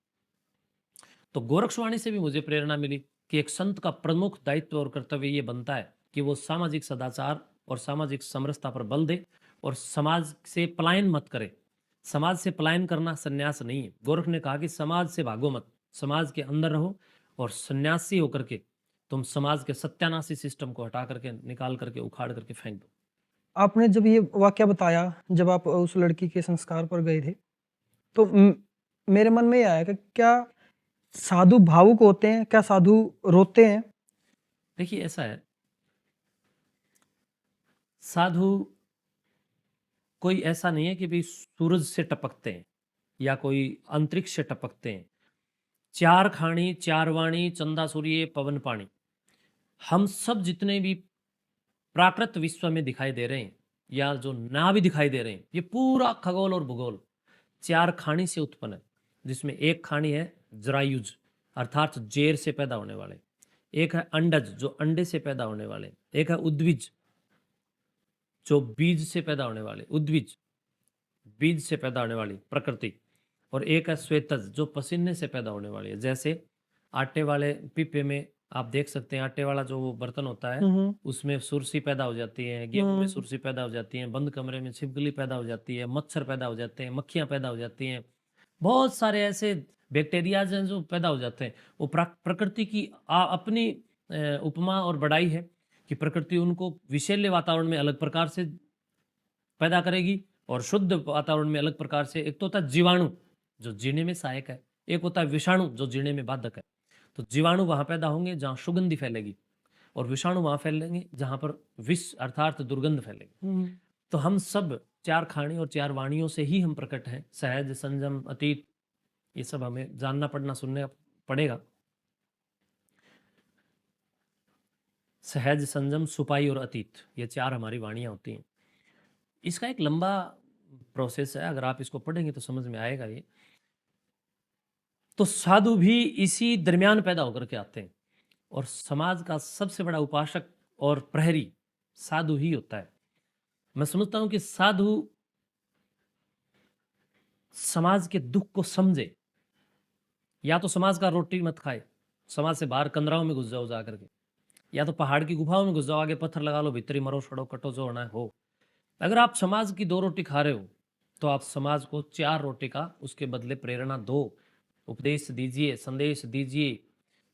तो गोरक्षवाणी से भी मुझे प्रेरणा मिली कि एक संत का प्रमुख दायित्व और कर्तव्य ये बनता है कि वो सामाजिक सदाचार और सामाजिक समरसता पर बल दे और समाज से पलायन मत करे। समाज से पलायन करना सन्यास नहीं है। गोरख ने कहा कि समाज से भागो मत, समाज के अंदर रहो और सन्यासी होकर के तुम समाज के सत्यानाशी सिस्टम को हटा करके, निकाल करके, उखाड़ करके फेंक दो। आपने जब ये वाक्य बताया, जब आप उस लड़की के संस्कार पर गए थे, तो मेरे मन में ये आया कि क्या साधु भावुक होते हैं? क्या साधु रोते हैं? देखिए ऐसा है, साधु कोई ऐसा नहीं है कि भाई सूरज से टपकते हैं या कोई अंतरिक्ष से टपकते हैं। चार खाणी, चार वाणी, चंदा सूर्य, पवन पानी, हम सब जितने भी प्राकृत विश्व में दिखाई दे रहे हैं या जो ना भी दिखाई दे रहे हैं, ये पूरा खगोल और भूगोल चार खाणी से उत्पन्न है, जिसमें एक खाणी है जरायुज अर्थात जेर से पैदा होने वाले, एक है अंडज जो अंडे से पैदा होने वाले, एक है उद्विज जो बीज से पैदा होने वाले, उद्विज बीज से पैदा होने वाली प्रकृति, और एक है श्वेतज जो पसीने से पैदा होने वाली है। जैसे आटे वाले पीपे में आप देख सकते हैं, आटे वाला जो वो बर्तन होता है उसमें सुरसी पैदा हो जाती है, गेहूं में सुरसी पैदा हो जाती है, बंद कमरे में छिपकली पैदा हो जाती है, मच्छर पैदा हो जाते हैं, मक्खियां पैदा हो जाती हैं, बहुत सारे ऐसे बैक्टीरियाज हैं जो पैदा हो जाते हैं। वो प्रकृति की अपनी उपमा और बड़ाई है कि प्रकृति उनको विषैले वातावरण में अलग प्रकार से पैदा करेगी और शुद्ध वातावरण में अलग प्रकार से। एक तो होता है जीवाणु जो जीने में सहायक है, एक होता है विषाणु जो जीने में बाधक है। तो जीवाणु वहां पैदा होंगे जहां सुगंधि फैलेगी और विषाणु वहां फैलेंगे जहां पर विष अर्थात दुर्गंध फैलेगी। तो हम सब चार खाणी और चार वाणियों से ही हम प्रकट हैं। सहज, संयम, अतीत, ये सब हमें जानना पड़ना सुनना पड़ेगा। सहज, संयम, सुपाई और अतीत, ये चार हमारी वाणियां होती हैं। इसका एक लंबा प्रोसेस है, अगर आप इसको पढ़ेंगे तो समझ में आएगा ये। तो साधु भी इसी दरमियान पैदा होकर के आते हैं और समाज का सबसे बड़ा उपासक और प्रहरी साधु ही होता है। मैं समझता हूं कि साधु समाज के दुख को समझे। या तो समाज का रोटी मत खाए, समाज से बाहर कंदराओं में घुस जाओ जा करके, या तो पहाड़ की गुफाओं में घुस जाओ, आगे पत्थर लगा लो, भीतरी मरो, सड़ो, कटो, जो होना है हो। अगर आप समाज की 2 रोटी खा रहे हो तो आप समाज को 4 रोटी का उसके बदले प्रेरणा दो, उपदेश दीजिए, संदेश दीजिए,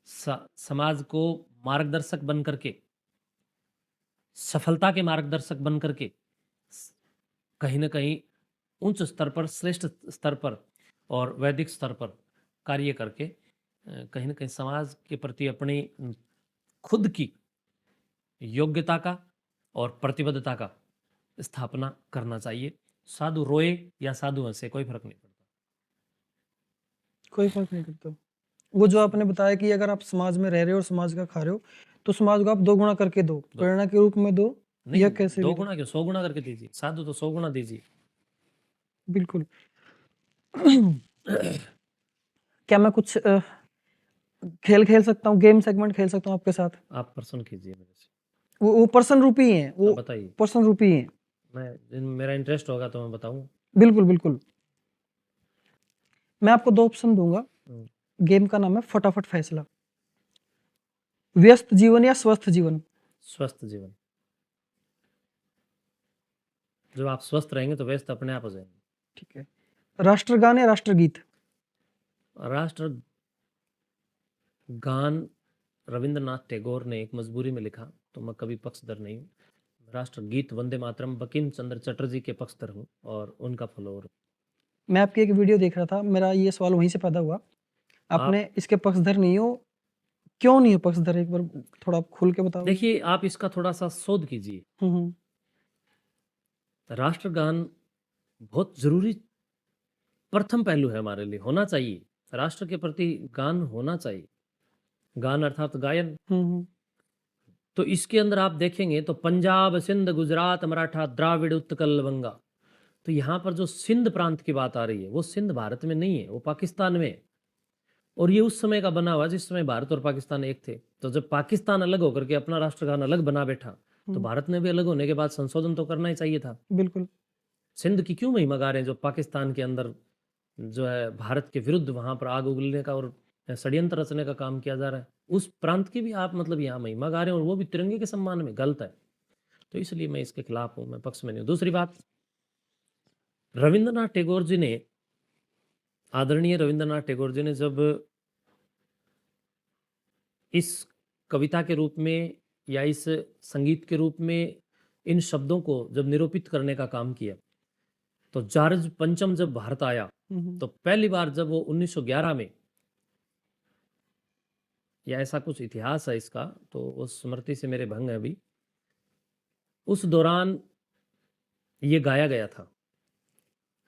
समाज को मार्गदर्शक बन करके, सफलता के मार्गदर्शक बन करके कहीं ना कहीं उच्च स्तर पर, श्रेष्ठ स्तर पर और वैदिक स्तर पर कार्य करके कहीं ना कहीं समाज के प्रति अपनी खुद की योग्यता का और प्रतिबद्धता का स्थापना करना चाहिए। साधु रोए या साधु हंसे कोई फर्क नहीं पड़ता। कोई फर्क नहीं पड़ता। वो जो आपने बताया कि अगर आप समाज में रह रहे हो और समाज का खा रहे हो तो समाज को आप 2 गुना करके दो, प्रेरणा के रूप में दो, या कैसे 2 गुना क्यों, 100 गुना करके दीजिए। साधु तो 100 गुना दीजिए। बिल्कुल। क्या मैं कुछ खेल खेल सकता हूँ, गेम सेगमेंट खेल सकता हूँ आपके साथ? आप प्रश्न कीजिए मेरे से। वो पर्सन रूपी हैं, वो बताइए। पर्सन रूपी हैं। मेरा इंटरेस्ट होगा तो मैं बताऊंगा। बिल्कुल बिल्कुल। मैं आपको 2 ऑप्शन दूंगा। गेम का नाम है फटाफट फैसला। व्यस्त जीवन या स्वस्थ जीवन? स्वस्थ जीवन। जब आप स्वस्थ रहेंगे तो व्यस्त अपने आप हो जाएंगे। ठीक है। राष्ट्रगान या राष्ट्रगीत? राष्ट्र गान रविंद्रनाथ टैगोर ने एक मजबूरी में लिखा, तो मैं कभी पक्षधर नहीं हूँ। राष्ट्रगीत वंदे मातरम बंकिम चंद्र चटर्जी के पक्षधर हूँ और उनका फॉलोअर हूँ। मैं आपकी एक वीडियो देख रहा था, मेरा ये सवाल वहीं से पैदा हुआ। आपने इसके पक्षधर नहीं हो, क्यों नहीं हो पक्षधर? एक बार थोड़ा खुल के बताओ। देखिए, आप इसका थोड़ा सा शोध कीजिए। हम्म। राष्ट्रगान बहुत जरूरी प्रथम पहलू है हमारे लिए, होना चाहिए। राष्ट्र के प्रति गान होना चाहिए। गान अर्थात गायन। हम्म। तो इसके अंदर आप देखेंगे तो पंजाब, सिंध, गुजरात, मराठा, द्राविड़, उत्कल, बंगा, तो यहाँ पर जो सिंध प्रांत की बात आ रही है वो सिंध भारत में नहीं है, वो पाकिस्तान में है। और ये उस समय का बना हुआ जिस समय भारत और पाकिस्तान एक थे। तो जब पाकिस्तान अलग होकर के अपना राष्ट्रगान अलग बना बैठा, तो भारत ने भी अलग होने के बाद संशोधन तो करना ही चाहिए था। बिल्कुल। सिंध की क्यों महिमा गा रहे हैं जो पाकिस्तान के अंदर जो है भारत के विरुद्ध वहां पर आग उगलने का और षड्यंत्र रचने का काम किया जा रहा है, उस प्रांत की भी आप मतलब यहाँ महिमा गा रहे हैं और वो भी तिरंगे के सम्मान में, गलत है। तो इसलिए मैं इसके खिलाफ हूँ, मैं पक्ष में नहीं हूँ। दूसरी बात, रविंद्रनाथ टैगोर जी ने, आदरणीय रविंद्रनाथ टैगोर जी ने जब इस कविता के रूप में या इस संगीत के रूप में इन शब्दों को जब निरूपित करने का काम किया, तो जॉर्ज पंचम जब भारत आया तो पहली बार जब वो 1911 में, या ऐसा कुछ इतिहास है इसका, तो उस स्मृति से मेरे भंग है अभी, उस दौरान ये गाया गया था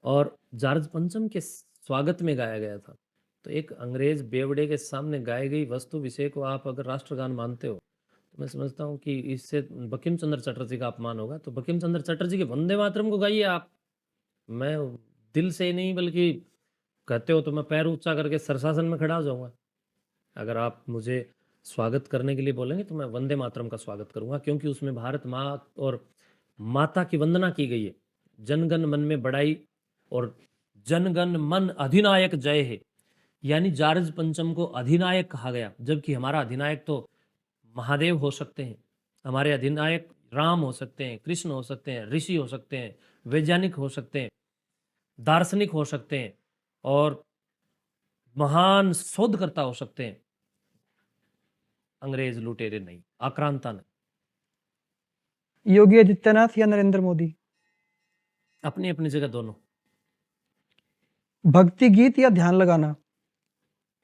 और जॉर्ज पंचम के स्वागत में गाया गया था। तो एक अंग्रेज बेवड़े के सामने गाई गई वस्तु विषय को आप अगर राष्ट्रगान मानते हो, तो मैं समझता हूँ कि इससे बंकिम चंद्र चटर्जी का अपमान होगा। तो बंकिम चंद्र चटर्जी के वंदे मातरम को गाइए आप। मैं दिल से नहीं बल्कि कहते हो तो मैं पैर ऊंचा करके सरशासन में खड़ा हो जाऊंगा। अगर आप मुझे स्वागत करने के लिए बोलेंगे तो मैं वंदे मातरम का स्वागत करूंगा, क्योंकि उसमें भारत माँ और माता की वंदना की गई है। जनगण मन में बड़ाई और जनगण मन अधिनायक जय है, यानी जॉर्ज पंचम को अधिनायक कहा गया, जबकि हमारा अधिनायक तो महादेव हो सकते हैं, हमारे अधिनायक राम हो सकते हैं, कृष्ण हो सकते हैं, ऋषि हो सकते हैं, वैज्ञानिक हो सकते हैं, दार्शनिक हो सकते हैं और महान शोधकर्ता हो सकते हैं। अंग्रेज लुटेरे नहीं, आक्रांता नहीं। योगी आदित्यनाथ या नरेंद्र मोदी? अपनी अपनी जगह दोनों। भक्ति गीत या ध्यान लगाना?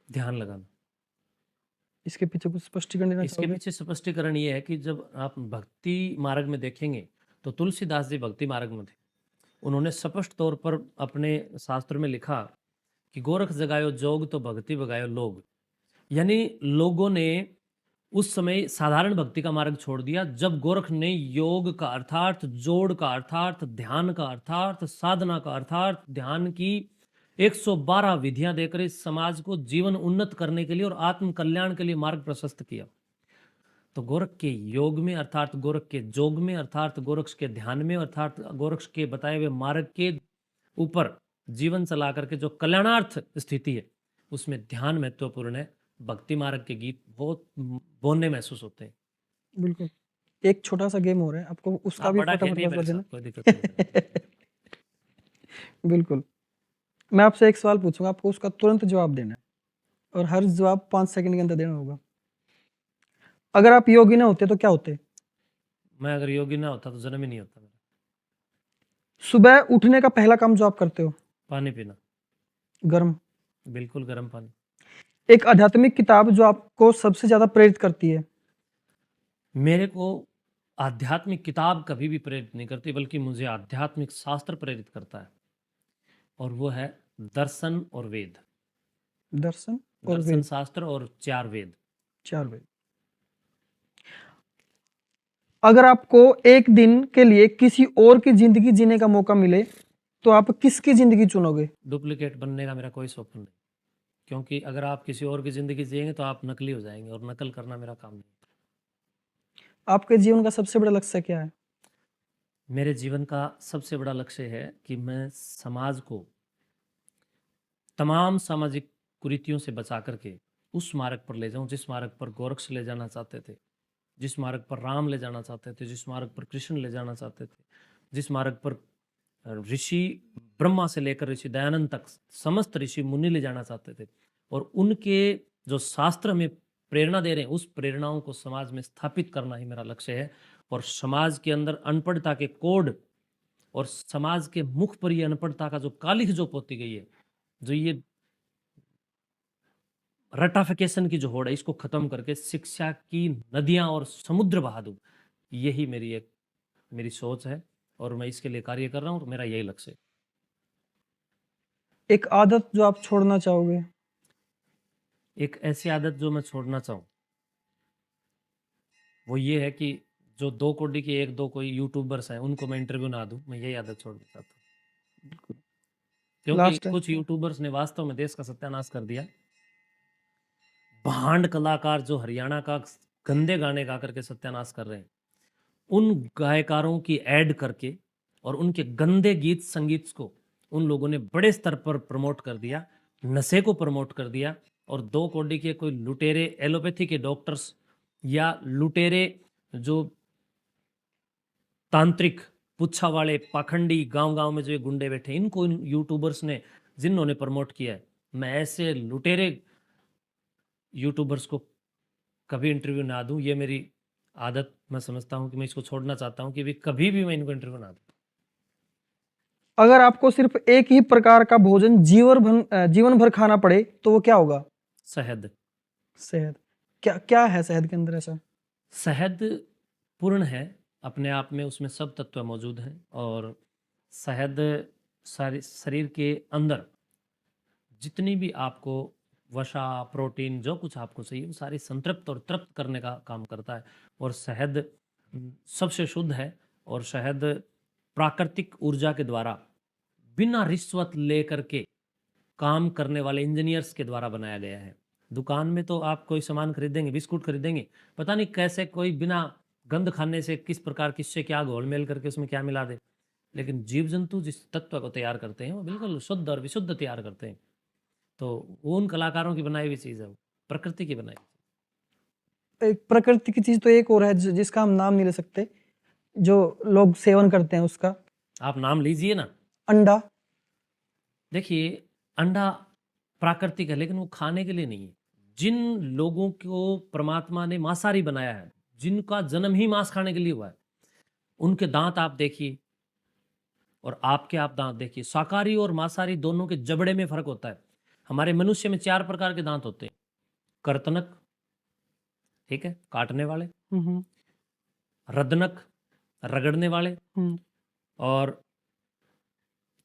ध्यान लगाना। इसके पीछे कुछ स्पष्टीकरण देना इसके चाहोगे? पीछे स्पष्टीकरण ये है कि जब आप भक्ति मार्ग में देखेंगे तो तुलसीदास जी भक्ति मार्ग में थे। उन्होंने स्पष्ट तौर पर अपने शास्त्र में लिखा कि गोरख जगायो जोग तो भक्ति बगायो लोग, यानी लोगों ने उस समय साधारण भक्ति का मार्ग छोड़ दिया जब गोरख ने योग का अर्थार्थ, जोड़ का अर्थार्थ, ध्यान का अर्थार्थ, साधना का अर्थार्थ, ध्यान की 112 विधियां देकर इस समाज को जीवन उन्नत करने के लिए और आत्म कल्याण के लिए मार्ग प्रशस्त किया। तो गोरख के योग में अर्थात गोरख के जोग में अर्थात गोरख के ध्यान में अर्थात गोरख के बताए हुए मार्ग के ऊपर जीवन चला करके जो कल्याणार्थ स्थिति है उसमें ध्यान महत्वपूर्ण है। भक्ति मार्ग के गीत बहुत बोलने महसूस होते हैं। बिल्कुल। एक छोटा सा गेम हो रहा है, आपको उसका भी बड़ा फटाफट खेलिए बता मेरे देना। साथ, कोई दिक्कत नहीं है। बिल्कुल। मैं आपसे एक सवाल पूछूंगा, आपको उसका तुरंत जवाब देना है और हर जवाब 5 सेकंड के अंदर देना होगा। अगर आप योगी ना होते तो क्या होते? मैं अगर योगी ना होता तो जन्म ही नहीं होता मेरा। सुबह उठने का पहला काम जो आप करते हो? पानी पीना। गर्म? बिल्कुल गर्म पानी। एक आध्यात्मिक किताब जो आपको सबसे ज्यादा प्रेरित करती है? मेरे को आध्यात्मिक किताब कभी भी प्रेरित नहीं करती, बल्कि मुझे आध्यात्मिक शास्त्र प्रेरित करता है, और वो है दर्शन और वेद। दर्शन और दर्शन वेद, शास्त्र और 4 वेद। 4 वेद। अगर आपको एक दिन के लिए किसी और की जिंदगी जीने का मौका मिले तो आप किसकी जिंदगी चुनोगे? डुप्लीकेट बनने का मेरा कोई स्वप्न नहीं, क्योंकि अगर आप किसी और की जिंदगी जिएंगे तो आप नकली हो जाएंगे और नकल करना मेरा काम नहीं। आपके जीवन का सबसे बड़ा लक्ष्य क्या है? मेरे जीवन का सबसे बड़ा लक्ष्य है कि मैं समाज को तमाम सामाजिक कुरीतियों से बचा करके उस मार्ग पर ले जाऊं जिस मार्ग पर गोरक्ष ले जाना चाहते थे, जिस मार्ग पर राम ले जाना चाहते थे, जिस मार्ग पर कृष्ण ले जाना चाहते थे, जिस मार्ग पर ऋषि ब्रह्मा से लेकर ऋषि दयानंद तक समस्त ऋषि मुनि ले जाना चाहते थे, और उनके जो शास्त्र में प्रेरणा दे रहे हैं उस प्रेरणाओं को समाज में स्थापित करना ही मेरा लक्ष्य है। और समाज के अंदर अनपढ़ता के कोड और समाज के मुख पर ये अनपढ़ता का जो कालिख जो पोती गई है, जो ये रटाफिकेशन की जो होड़ है, इसको खत्म करके शिक्षा की नदियां और समुद्र बहा दूं, यही मेरी सोच है और मैं इसके लिए कार्य कर रहा हूं, और मेरा यही लक्ष्य है। एक आदत जो आप छोड़ना चाहोगे? एक ऐसी आदत जो मैं छोड़ना चाहूँ वो ये है कि जो 2 कौड़ी के 1-2 कोई यूट्यूबर्स हैं उनको मैं इंटरव्यू ना दूं, मैं यही आदत छोड़ना चाहता हूँ। क्योंकि लास्ट है। कुछ यूट्यूबर्स ने वास्तव में देश का सत्यानाश कर दिया। भांड कलाकार जो हरियाणा का गंदे गाने गा करके सत्यानाश कर रहे हैं, उन गायकारों की ऐड करके और उनके गंदे गीत संगीत को उन लोगों ने बड़े स्तर पर प्रमोट कर दिया, नशे को प्रमोट कर दिया। और 2 कौड़ी के कोई लुटेरे एलोपैथी के डॉक्टर्स या लुटेरे जो तांत्रिक पुच्छा वाले पाखंडी गांव-गांव में जो ये गुंडे बैठे हैं, इनको इन यूट्यूबर्स ने जिन्होंने प्रमोट किया है, मैं ऐसे लुटेरे यूट्यूबर्स को कभी इंटरव्यू ना दूं। ये मेरी आदत मैं समझता हूं कि मैं इसको छोड़ना चाहता हूं कि भी कभी भी मैं इनको इंटरव्यू ना दूं। अगर आपको सिर्फ एक ही प्रकार का भोजन जीवन भर खाना पड़े तो वो क्या होगा? शहद। शहद। क्या क्या है शहद के अंदर ऐसा? शहद पूर्ण है अपने आप में, उसमें सब तत्व मौजूद हैं, और शहद सारे शरीर के अंदर जितनी भी आपको वसा प्रोटीन जो कुछ आपको चाहिए वो सारी संतृप्त और तृप्त करने का काम करता है। और शहद सबसे शुद्ध है, और शहद प्राकृतिक ऊर्जा के द्वारा बिना रिश्वत लेकर के काम करने वाले इंजीनियर्स के द्वारा बनाया गया है। दुकान में तो आप कोई सामान खरीदेंगे, बिस्कुट खरीदेंगे, पता नहीं कैसे कोई बिना गंद खाने से किस प्रकार किससे क्या घोलमेल करके उसमें क्या मिला दे, लेकिन जीव जंतु जिस तत्व को तैयार करते हैं वो बिल्कुल शुद्ध और विशुद्ध तैयार करते हैं। तो वो उन कलाकारों की बनाई हुई चीज़ है, वो प्रकृति की बनाई हुई। एक प्रकृति की चीज तो एक और है जिसका हम नाम नहीं ले सकते, जो लोग सेवन करते हैं उसका। आप नाम लीजिए ना। अंडा। देखिए, अंडा प्राकृतिक है लेकिन वो खाने के लिए नहीं है। जिन लोगों को परमात्मा ने मांसाहारी बनाया है, जिनका जन्म ही मांस खाने के लिए हुआ है, उनके दांत आप देखिए और आपके आप दांत देखिए। शाकाहारी और मांसाहारी दोनों के जबड़े में फर्क होता है। हमारे मनुष्य में 4 प्रकार के दांत होते हैं। कर्तनक, ठीक है, काटने वाले, हम्म रदनक, रगड़ने वाले, हम्म और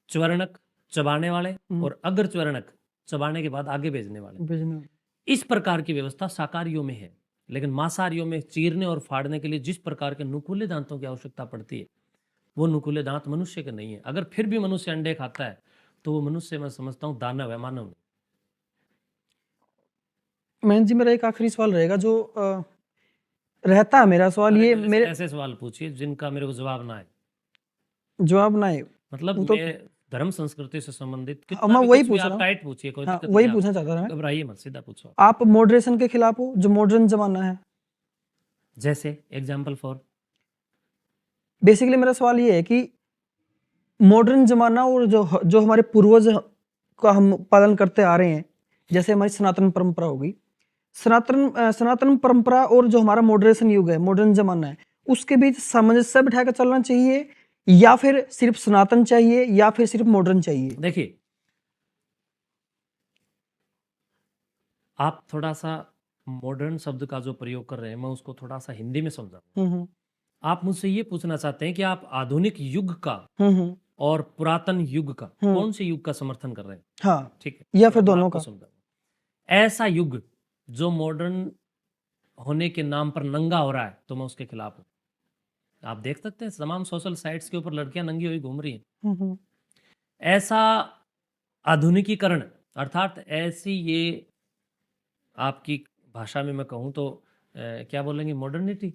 च्वरणक, चबाने वाले, और अग्र च्वरणक, चबाने के बाद आगे भेजने वाले। बिजनेस। इस प्रकार की व्यवस्था शाकाहारियों में है, लेकिन मांसाहारियों में चीरने और फाड़ने के लिए जिस प्रकार के नुकीले दांतों की आवश्यकता पड़ती है, वो नुकीले दांत मनुष्य के नहीं है। अगर फिर भी मनुष्य अंडे खाता है तो वो मनुष्य, मैं समझता हूँ, दानव है, मानव नहीं। मैन जी, मेरा एक आखिरी सवाल रहेगा जो रहता है मेरा सवाल, अरे ये मेरे से मेरे ऐसे सवाल पूछिए जिनका मेरे को जवाब ना आए। जवाब ना है। मतलब वो तो मैं धर्म संस्कृति से संबंधित हाँ, कितना मैं भी वही कुछ भी पूछ आप रहा हूँ। टाइट पूछिए, कोई हाँ, दिक्कत वही नहीं। पूछना चाहता था मैं। घबराइए मत, सीधा पूछो। आप मॉडरेशन के खिलाफ हो, जो मॉडर्न जमाना है? जैसे एग्जाम्पल फॉर। बेसिकली मेरा सवाल ये है कि मॉडर्न जमाना और जो जो हमारे पूर्वज का हम पालन करते आ रहे हैं, जैसे हमारी सनातन परंपरा होगी, सनातन परंपरा और जो हमारा मॉडरेशन युग है, मॉडर्न जमाना है, उसके बीच सामंजस्य बिठा कर चलना चाहिए, या फिर सिर्फ सनातन चाहिए, या फिर सिर्फ मॉडर्न चाहिए? देखिए, आप थोड़ा सा मॉडर्न शब्द का जो प्रयोग कर रहे हैं, मैं उसको थोड़ा सा हिंदी में समझाऊं। हम्म आप मुझसे ये पूछना चाहते हैं कि आप आधुनिक युग का हम्म और पुरातन युग का, कौन से युग का समर्थन कर रहे हैं? हाँ, ठीक है, या तो फिर मैं दोनों आपको का? समझाऊंगा। ऐसा युग जो मॉडर्न होने के नाम पर नंगा हो रहा है, तो मैं उसके खिलाफ हूं। आप देख सकते हैं तमाम सोशल साइट्स के ऊपर लड़कियां नंगी हुई घूम रही हैं। हम्म ऐसा आधुनिकीकरण, अर्थात ऐसी ये आपकी भाषा में मैं कहूँ तो क्या बोलेंगे, मॉडर्निटी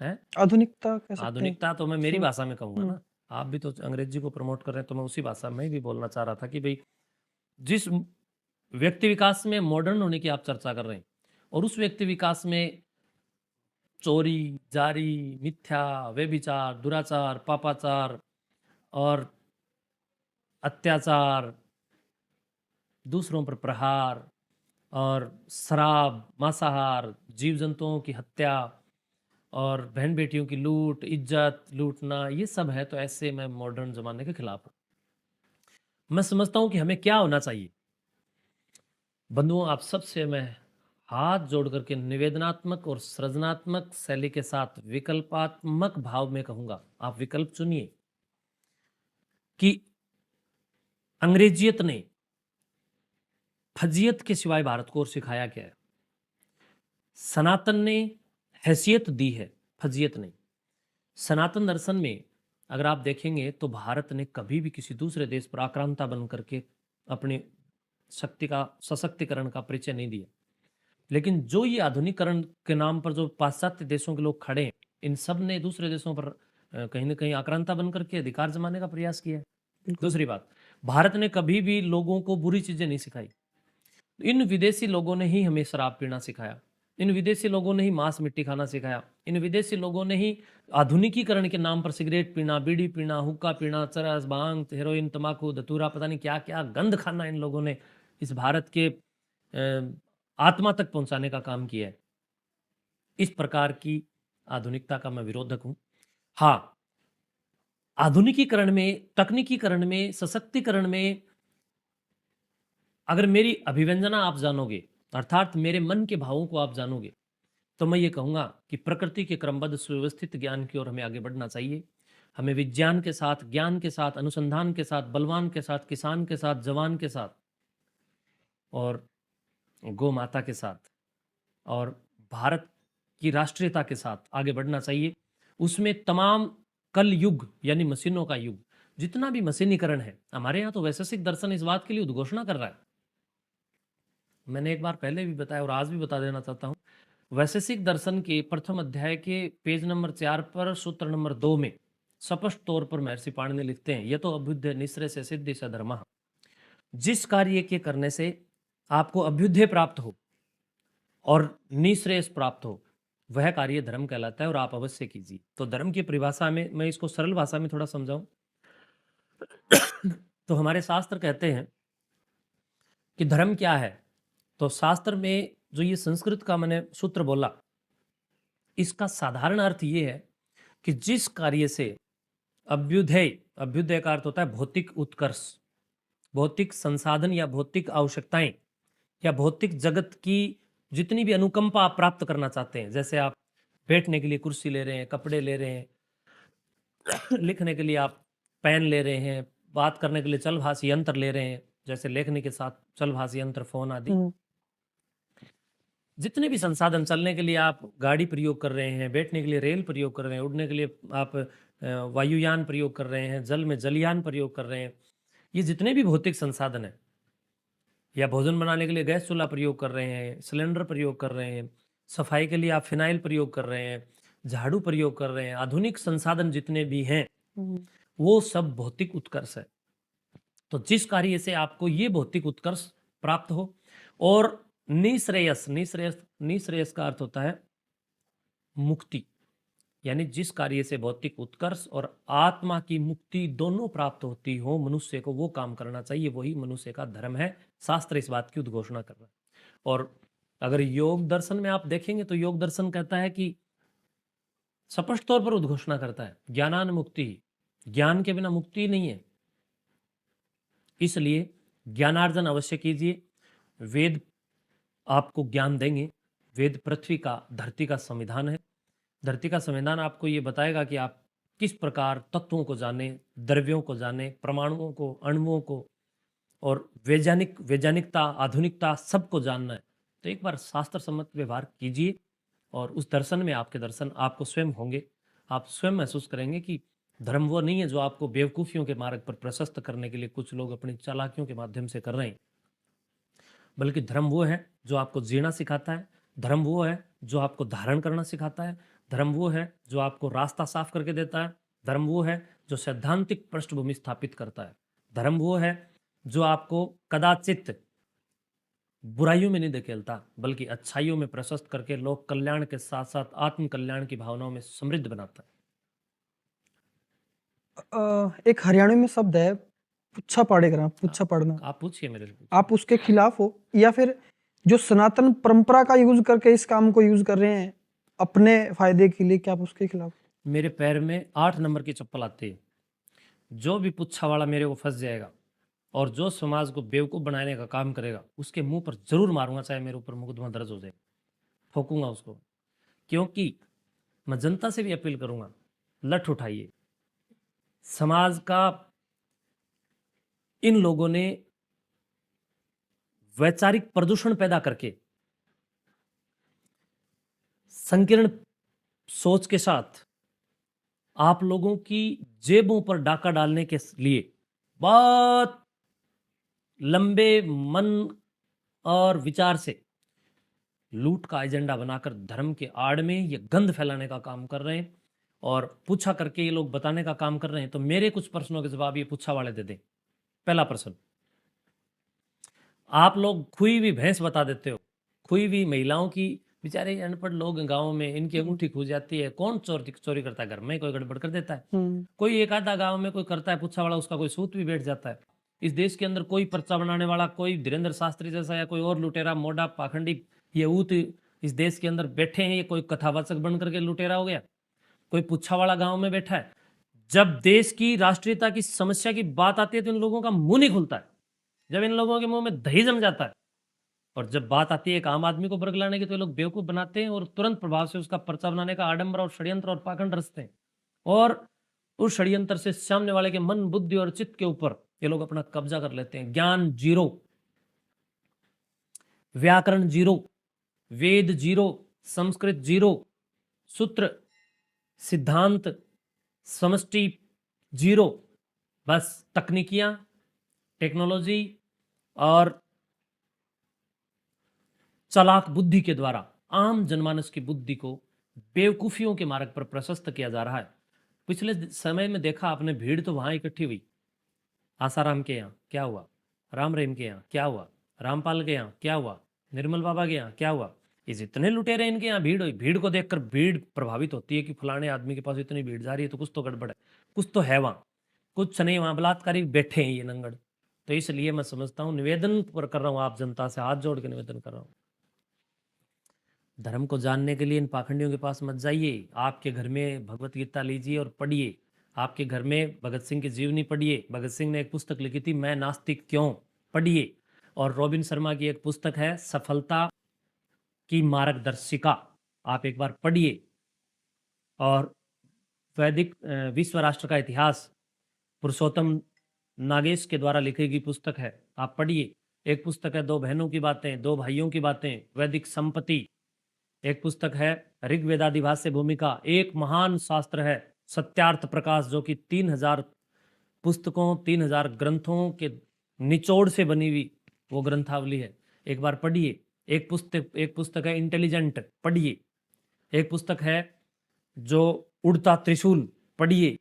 है, आधुनिकता कह सकते हैं। आधुनिकता तो मैं मेरी भाषा में कहूँगा हम्म। ना। आप भी तो अंग्रेजी को प्रमोट कर रहे हैं, तो मैं उसी भाषा में भी बोलना चाह रहा था कि भाई, जिस व्यक्ति विकास में मॉडर्न होने की आप चर्चा कर रहे हैं, और उस व्यक्ति विकास में चोरी, जारी, मिथ्या, व्यभिचार, दुराचार, पापाचार, और अत्याचार, दूसरों पर प्रहार और शराब, मांसाहार, जीव जंतुओं की हत्या और बहन बेटियों की लूट, इज्जत लूटना, ये सब है। तो ऐसे मैं मॉडर्न ज़माने के खिलाफ हूँ। मैं समझता हूँ कि हमें क्या होना चाहिए। बंधुओं, आप सबसे मैं हाथ जोड़ करके निवेदनात्मक और सृजनात्मक शैली के साथ विकल्पात्मक भाव में कहूँगा, आप विकल्प चुनिए कि अंग्रेजियत ने फजीयत के सिवाय भारत को और सिखाया क्या है। सनातन ने हैसियत दी है, फजीयत नहीं। सनातन दर्शन में अगर आप देखेंगे तो भारत ने कभी भी किसी दूसरे देश पर आक्रांता बन करके अपनी शक्ति का, सशक्तिकरण का परिचय नहीं दिया। लेकिन जो ये आधुनिकीकरण के नाम पर जो पाश्चात्य देशों के लोग खड़े हैं, इन सब ने दूसरे देशों पर कहीं ना कहीं आक्रांता बन करके अधिकार जमाने का प्रयास किया है। दूसरी बात, भारत ने कभी भी लोगों को बुरी चीजें नहीं सिखाई। इन विदेशी लोगों ने ही हमें शराब पीना सिखाया, इन विदेशी लोगों ने ही मांस मिट्टी खाना सिखाया, इन विदेशी लोगों ने ही आधुनिकीकरण के नाम पर सिगरेट पीना, बीड़ी पीना, हुक्का पीना, चरस, भांग, हेरोइन, तंबाकू, धतूरा, पता नहीं क्या क्या गंद खाना इन लोगों ने इस भारत के आत्मा तक पहुंचाने का काम किया है। इस प्रकार की आधुनिकता का मैं विरोधक हूं। हाँ, आधुनिकीकरण में, तकनीकीकरण में, सशक्तिकरण में अगर मेरी अभिव्यंजना आप जानोगे, अर्थात मेरे मन के भावों को आप जानोगे, तो मैं ये कहूँगा कि प्रकृति के क्रमबद्ध सुव्यवस्थित ज्ञान की ओर हमें आगे बढ़ना चाहिए। हमें विज्ञान के साथ, ज्ञान के साथ, अनुसंधान के साथ, बलवान के साथ, किसान के साथ, जवान के साथ और गौ माता के साथ और भारत की राष्ट्रीयता के साथ आगे बढ़ना चाहिए। उसमें तमाम कल युग यानी मशीनों का युग, जितना भी मशीनीकरण है, हमारे यहाँ तो वैशेषिक दर्शन इस बात के लिए उद्घोषणा कर रहा है। मैंने एक बार पहले भी बताया और आज भी बता देना चाहता हूँ। वैशेषिक दर्शन के प्रथम अध्याय के पेज नंबर 4 पर सूत्र नंबर 2 में स्पष्ट तौर पर महर्षि पाणिनि लिखते हैं, यह तो अभ्युदय निश्रेय से सिद्धि से धर्मः। जिस कार्य के करने से आपको अभ्युदय प्राप्त हो और निश्रेयस प्राप्त हो, वह कार्य धर्म कहलाता है और आप अवश्य कीजिए। तो धर्म की परिभाषा में मैं इसको सरल भाषा में थोड़ा समझाऊं तो हमारे शास्त्र कहते हैं कि धर्म क्या है। तो शास्त्र में जो ये संस्कृत का मैंने सूत्र बोला, इसका साधारण अर्थ ये है कि जिस कार्य से अभ्युदय, अभ्युदय का अर्थ होता है भौतिक उत्कर्ष, भौतिक संसाधन या भौतिक आवश्यकताएं या भौतिक जगत की जितनी भी अनुकंपा आप प्राप्त करना चाहते हैं, जैसे आप बैठने के लिए कुर्सी ले रहे हैं, कपड़े ले रहे हैं, लिखने के लिए आप पेन ले रहे हैं, बात करने के लिए चलभाषी यंत्र ले रहे हैं, जैसे लेखनी के साथ चलभाषी यंत्र, फोन आदि, जितने भी संसाधन, चलने के लिए आप गाड़ी प्रयोग कर रहे हैं, बैठने के लिए रेल प्रयोग कर रहे हैं, उड़ने के लिए आप वायुयान प्रयोग कर रहे हैं, जल में जलयान प्रयोग कर रहे हैं, ये जितने भी भौतिक संसाधन हैं, या भोजन बनाने के लिए गैस चूल्हा प्रयोग कर रहे हैं, सिलेंडर प्रयोग कर रहे हैं, सफाई के लिए आप फिनाइल प्रयोग कर रहे हैं, झाड़ू प्रयोग कर रहे हैं, आधुनिक संसाधन जितने भी हैं वो सब भौतिक उत्कर्ष है। तो जिस कार्य से आपको ये भौतिक उत्कर्ष प्राप्त हो और निश्रेयस, निश्रेयस, निश्रेयस का अर्थ होता है मुक्ति, यानी जिस कार्य से भौतिक उत्कर्ष और आत्मा की मुक्ति दोनों प्राप्त होती हो मनुष्य को, वो काम करना चाहिए, वही मनुष्य का धर्म है। शास्त्र इस बात की उद्घोषणा कर रहा है। और अगर योग दर्शन में आप देखेंगे तो योग दर्शन कहता है कि स्पष्ट तौर पर उद्घोषणा करता है ज्ञानान मुक्ति, ज्ञान के बिना मुक्ति नहीं है। इसलिए ज्ञानार्जन अवश्य कीजिए। वेद आपको ज्ञान देंगे। वेद पृथ्वी का, धरती का संविधान है। धरती का संविधान आपको ये बताएगा कि आप किस प्रकार तत्वों को जाने, द्रव्यों को जाने, परमाणुओं को, अणुओं को, और वैज्ञानिकता, आधुनिकता सबको जानना है। तो एक बार शास्त्र सम्मत व्यवहार कीजिए और उस दर्शन में आपके दर्शन आपको स्वयं होंगे। आप स्वयं महसूस करेंगे कि धर्म वो नहीं है जो आपको बेवकूफ़ियों के मार्ग पर प्रशस्त करने के लिए कुछ लोग अपनी चालाकियों के माध्यम से कर रहे हैं, बल्कि धर्म वो है जो आपको जीना सिखाता है। धर्म वो है जो आपको धारण करना सिखाता है। धर्म वो है जो आपको रास्ता साफ करके देता है। धर्म वो है जो सैद्धांतिक पृष्ठभूमि स्थापित करता है। धर्म वो है जो आपको कदाचित बुराइयों में नहीं धकेलता, बल्कि अच्छाइयों में प्रशस्त करके लोक कल्याण के साथ साथ आत्म कल्याण की भावनाओं में समृद्ध बनाता है। एक हरियाणवी में शब्द है पुच्छा पाड़ेगा, पुच्छा पाड़ना। आप पूछिए मेरे से। आप उसके खिलाफ हो या फिर जो सनातन परंपरा का यूज करके इस काम को यूज कर रहे हैं अपने फायदे के लिए, क्या आप उसके खिलाफ? मेरे पैर में 8 नंबर की चप्पल आती है। जो भी पुच्छा वाला मेरे को फंस जाएगा और जो समाज को बेवकूफ़ बनाने का काम करेगा उसके मुंह पर जरूर मारूंगा, चाहे मेरे ऊपर मुकदमा दर्ज हो जाए, ठोकूंगा उसको। क्योंकि मैं जनता से भी अपील करूंगा, लठ उठाइए। समाज का इन लोगों ने वैचारिक प्रदूषण पैदा करके संकीर्ण सोच के साथ आप लोगों की जेबों पर डाका डालने के लिए बहुत लंबे मन और विचार से लूट का एजेंडा बनाकर धर्म के आड़ में ये गंध फैलाने का काम कर रहे हैं और पूछा करके ये लोग बताने का काम कर रहे हैं। तो मेरे कुछ प्रश्नों के जवाब ये पूछा वाले दे दें। पहला प्रश्न, आप लोग खुई हुई भैंस बता देते हो, खुई हुई महिलाओं की, बेचारे अनपढ़ लोग गांव में इनकी अंगूठी खो जाती है, कौन चोरी चोरी करता है? घर में कोई गड़बड़ कर देता है, कोई एक आधा गांव में कोई करता है पूछा वाला, उसका कोई सूत भी बैठ जाता है। इस देश के अंदर कोई पर्चा बनाने वाला, कोई धीरेन्द्र शास्त्री जैसा या कोई और लुटेरा मोडा पाखंडी ये ऊत इस देश के अंदर बैठे हैं, ये कोई कथावाचक बन करके लुटेरा हो गया? कोई पूछा वाला गांव में बैठा है? जब देश की राष्ट्रीयता की समस्या की बात आती है तो इन लोगों का मुंह नहीं खुलता है, जब इन लोगों के मुंह में दही जम जाता है। और जब बात आती है एक आम आदमी को बरगलाने की तो ये लोग बेवकूफ बनाते हैं और तुरंत प्रभाव से उसका पर्चा बनाने का आडंबर और षड्यंत्र और पाखंड रचते हैं। और उस षड्यंत्र से सामने वाले के मन बुद्धि और चित्त के ऊपर ये लोग अपना कब्जा कर लेते हैं। ज्ञान जीरो, व्याकरण जीरो, वेद जीरो, संस्कृत जीरो, सूत्र सिद्धांत समष्टि जीरो, बस तकनीकियां, टेक्नोलॉजी और चालाक बुद्धि के द्वारा आम जनमानस की बुद्धि को बेवकूफियों के मार्ग पर प्रशस्त किया जा रहा है। पिछले समय में देखा आपने, भीड़ तो वहां इकट्ठी हुई, आसाराम के यहाँ क्या हुआ, राम रहीम के यहाँ क्या हुआ, रामपाल के यहाँ क्या हुआ, निर्मल बाबा के यहाँ क्या हुआ। इस इतने लुटेरे इनके यहाँ भीड़ हुई। भीड़ को देखकर भीड़ प्रभावित होती है कि फलाने आदमी के पास इतनी भीड़ जा रही है तो कुछ तो गड़बड़ है, कुछ तो है वहाँ, कुछ नहीं, वहाँ बलात्कारी बैठे हैं ये नंगड़। तो इसलिए मैं समझता हूँ, निवेदन कर रहा हूँ, आप जनता से हाथ जोड़ के निवेदन कर रहा हूँ, धर्म को जानने के लिए इन पाखंडियों के पास मत जाइए। आपके घर में भगवत गीता लीजिए और पढ़िए। आपके घर में भगत सिंह की जीवनी पढ़िए। भगत सिंह ने एक पुस्तक लिखी थी, मैं नास्तिक क्यों, पढ़िए। और रॉबिन शर्मा की एक पुस्तक है, सफलता की मार्गदर्शिका, आप एक बार पढ़िए। और वैदिक विश्व राष्ट्र का इतिहास पुरुषोत्तम नागेश के द्वारा लिखी गई पुस्तक है, आप पढ़िए। एक पुस्तक है, दो बहनों की बातें, दो भाइयों की बातें, वैदिक संपत्ति। एक पुस्तक है ऋग्वेदादिभाष्य भूमिका। एक महान शास्त्र है सत्यार्थ प्रकाश, जो कि 3000 पुस्तकों 3000 ग्रंथों के निचोड़ से बनी हुई वो ग्रंथावली है, एक बार पढ़िए। एक पुस्तक है इंटेलिजेंट, पढ़िए। एक पुस्तक है जो उड़ता त्रिशूल, पढ़िए।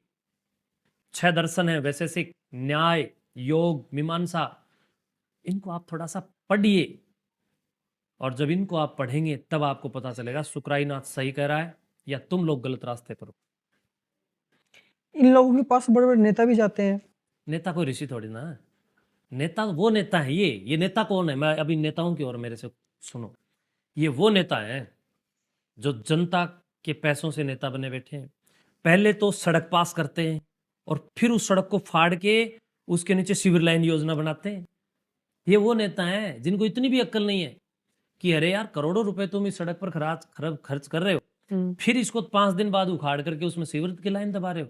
6 दर्शन है, वैशेषिक, न्याय, योग, मीमांसा, इनको आप थोड़ा सा पढ़िए। और जब इनको आप पढ़ेंगे तब आपको पता चलेगा शुक्राईनाथ सही कह रहा है या तुम लोग गलत रास्ते पर हो। इन लोगों के पास बड़े बड़े नेता भी जाते हैं। नेता कोई ऋषि थोड़ी ना है। नेता वो नेता है, ये नेता कौन है? मैं अभी नेताओं की ओर मेरे से सुनो। ये वो नेता है जो जनता के पैसों से नेता बने बैठे हैं। पहले तो सड़क पास करते हैं और फिर उस सड़क को फाड़ के उसके नीचे सिविल लाइन योजना बनाते हैं। ये वो नेता है जिनको इतनी भी अक्ल नहीं है कि अरे यार, करोड़ों रुपए तुम इस सड़क पर खर्च कर रहे हो, फिर इसको 5 दिन बाद उखाड़ करके उसमें सीवर की लाइन दबा रहे हो।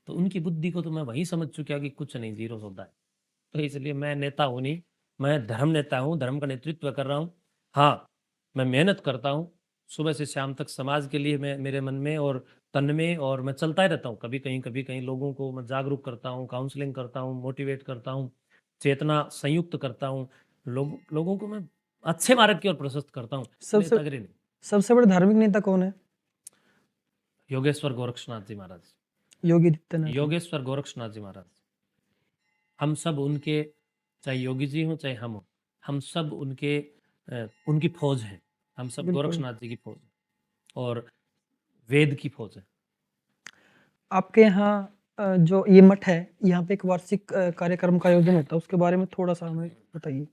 तो उनकी बुद्धि को तो मैं वही समझ चुका कि कुछ नहीं, जीरो सौदा है। तो इसलिए मैं नेता हूं नहीं, मैं धर्म नेता हूं, धर्म का नेतृत्व कर रहा हूं। हाँ, मैं मेहनत करता हूं सुबह से शाम तक समाज के लिए, मैं मेरे मन में और तन में, और मैं चलता ही रहता हूं। कभी कहीं लोगों को मैं जागरूक करता हूं, काउंसलिंग करता हूं, मोटिवेट करता हूं, चेतना संयुक्त करता हूं, लोगों को मैं अच्छे मार्ग की ओर प्रशस्त करता हूँ। सबसे नेतागिरी नहीं। सबसे बड़े धार्मिक नेता कौन है? योगेश्वर गोरक्षनाथ जी महाराज, योगी आदित्यनाथ। योगेश्वर गोरक्षनाथ जी महाराज। हम सब उनके, चाहे योगी जी हों चाहे हम हों, हम सब उनकी फौज हैं। हम सब बिल्कुल। गोरक्षनाथ जी की फौज है और वेद की फौज है। आपके यहाँ जो ये मठ है, यहाँ पे एक वार्षिक कार्यक्रम का आयोजन होता है, उसके बारे में थोड़ा-सा हमें बताइए?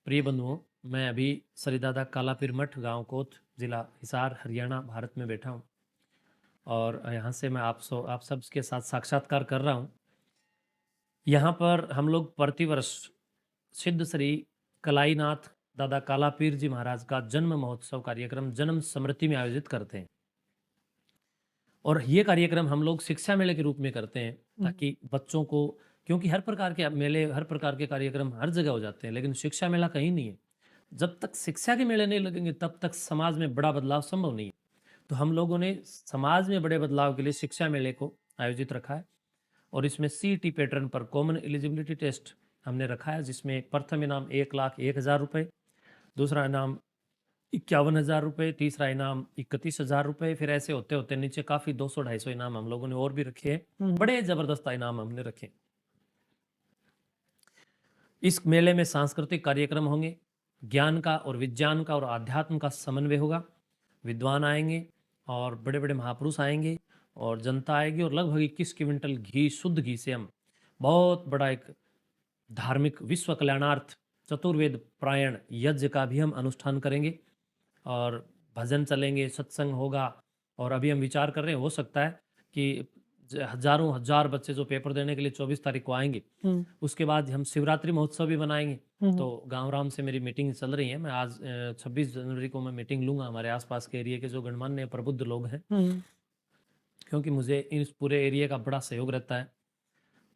प्रिय बंधुओं, मैं अभी सरीदादा कालापीर मठ, गांव कोत, जिला हिसार, हरियाणा, भारत में बैठा हूँ और यहाँ से मैं आप सबके साथ साक्षात्कार कर रहा हूँ। यहाँ पर हम लोग प्रतिवर्ष सिद्ध श्री कलाईनाथ दादा कालापीर जी महाराज का जन्म महोत्सव कार्यक्रम जन्म स्मृति में आयोजित करते हैं और ये कार्यक्रम हम लोग शिक्षा मेले के रूप में करते हैं ताकि बच्चों को, क्योंकि हर प्रकार के मेले, हर प्रकार के कार्यक्रम हर जगह हो जाते हैं, लेकिन शिक्षा मेला कहीं नहीं है। जब तक शिक्षा के मेले नहीं लगेंगे तब तक समाज में बड़ा बदलाव संभव नहीं है। तो हम लोगों ने समाज में बड़े बदलाव के लिए शिक्षा मेले को आयोजित रखा है और इसमें सीईटी पैटर्न पर कॉमन एलिजिबिलिटी टेस्ट हमने रखा है, जिसमें प्रथम इनाम 1,01,000 रुपये, दूसरा इनाम 51,000 रुपये, तीसरा इनाम 31,000 रुपये, फिर ऐसे होते होते नीचे काफ़ी 200-250 इनाम हम लोगों ने और भी रखे हैं। बड़े ज़बरदस्त इनाम हमने रखे। इस मेले में सांस्कृतिक कार्यक्रम होंगे, ज्ञान का और विज्ञान का और आध्यात्म का समन्वय होगा, विद्वान आएंगे और बड़े बड़े महापुरुष आएंगे और जनता आएगी और लगभग 21 क्विंटल घी, शुद्ध घी से हम बहुत बड़ा एक धार्मिक विश्व कल्याणार्थ चतुर्वेद प्रायण यज्ञ का भी हम अनुष्ठान करेंगे और भजन चलेंगे, सत्संग होगा। और अभी हम विचार कर रहे हैं, हो सकता है कि हजारों हजार बच्चे जो पेपर देने के लिए 24 तारीख को आएंगे, उसके बाद हम शिवरात्रि महोत्सव भी बनाएंगे। तो गांव राम से मेरी मीटिंग चल रही है, मैं आज 26 जनवरी को मैं मीटिंग लूंगा हमारे आसपास के एरिया के जो गणमान्य प्रबुद्ध लोग हैं, क्योंकि मुझे इस पूरे एरिया का बड़ा सहयोग रहता है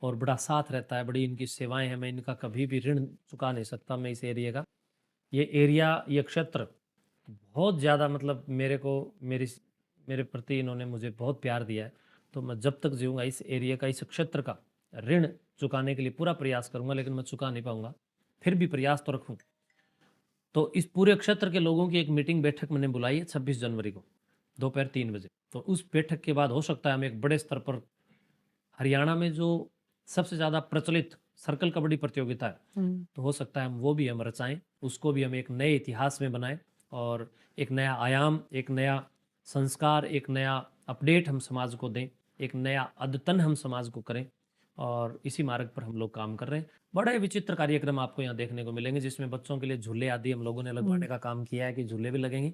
और बड़ा साथ रहता है, बड़ी इनकी सेवाएं हैं, मैं इनका कभी भी ऋण चुका नहीं सकता। मैं इस एरिया का, ये एरिया, ये क्षेत्र बहुत ज़्यादा मतलब मेरे प्रति इन्होंने मुझे बहुत प्यार दिया है। तो मैं जब तक जीऊँगा इस एरिया का, इस क्षेत्र का ऋण चुकाने के लिए पूरा प्रयास करूँगा, लेकिन मैं चुका नहीं पाऊँगा, फिर भी प्रयास तो रखूँ। तो इस पूरे क्षेत्र के लोगों की एक मीटिंग बैठक मैंने बुलाई है 26 जनवरी को दोपहर 3 बजे। तो उस बैठक के बाद हो सकता है हम एक बड़े स्तर पर हरियाणा में जो सबसे ज़्यादा प्रचलित सर्कल कबड्डी प्रतियोगिता है, तो हो सकता है हम वो भी हम रचाएं, उसको भी हम एक नए इतिहास में बनाएं और एक नया आयाम, एक नया संस्कार, एक नया अपडेट हम समाज को दें, एक नया अद्यतन हम समाज को करें और इसी मार्ग पर हम लोग काम कर रहे हैं। बड़े विचित्र कार्यक्रम आपको यहाँ देखने को मिलेंगे, जिसमें बच्चों के लिए झूले आदि हम लोगों ने लगवाने का काम किया है कि झूले भी लगेंगे,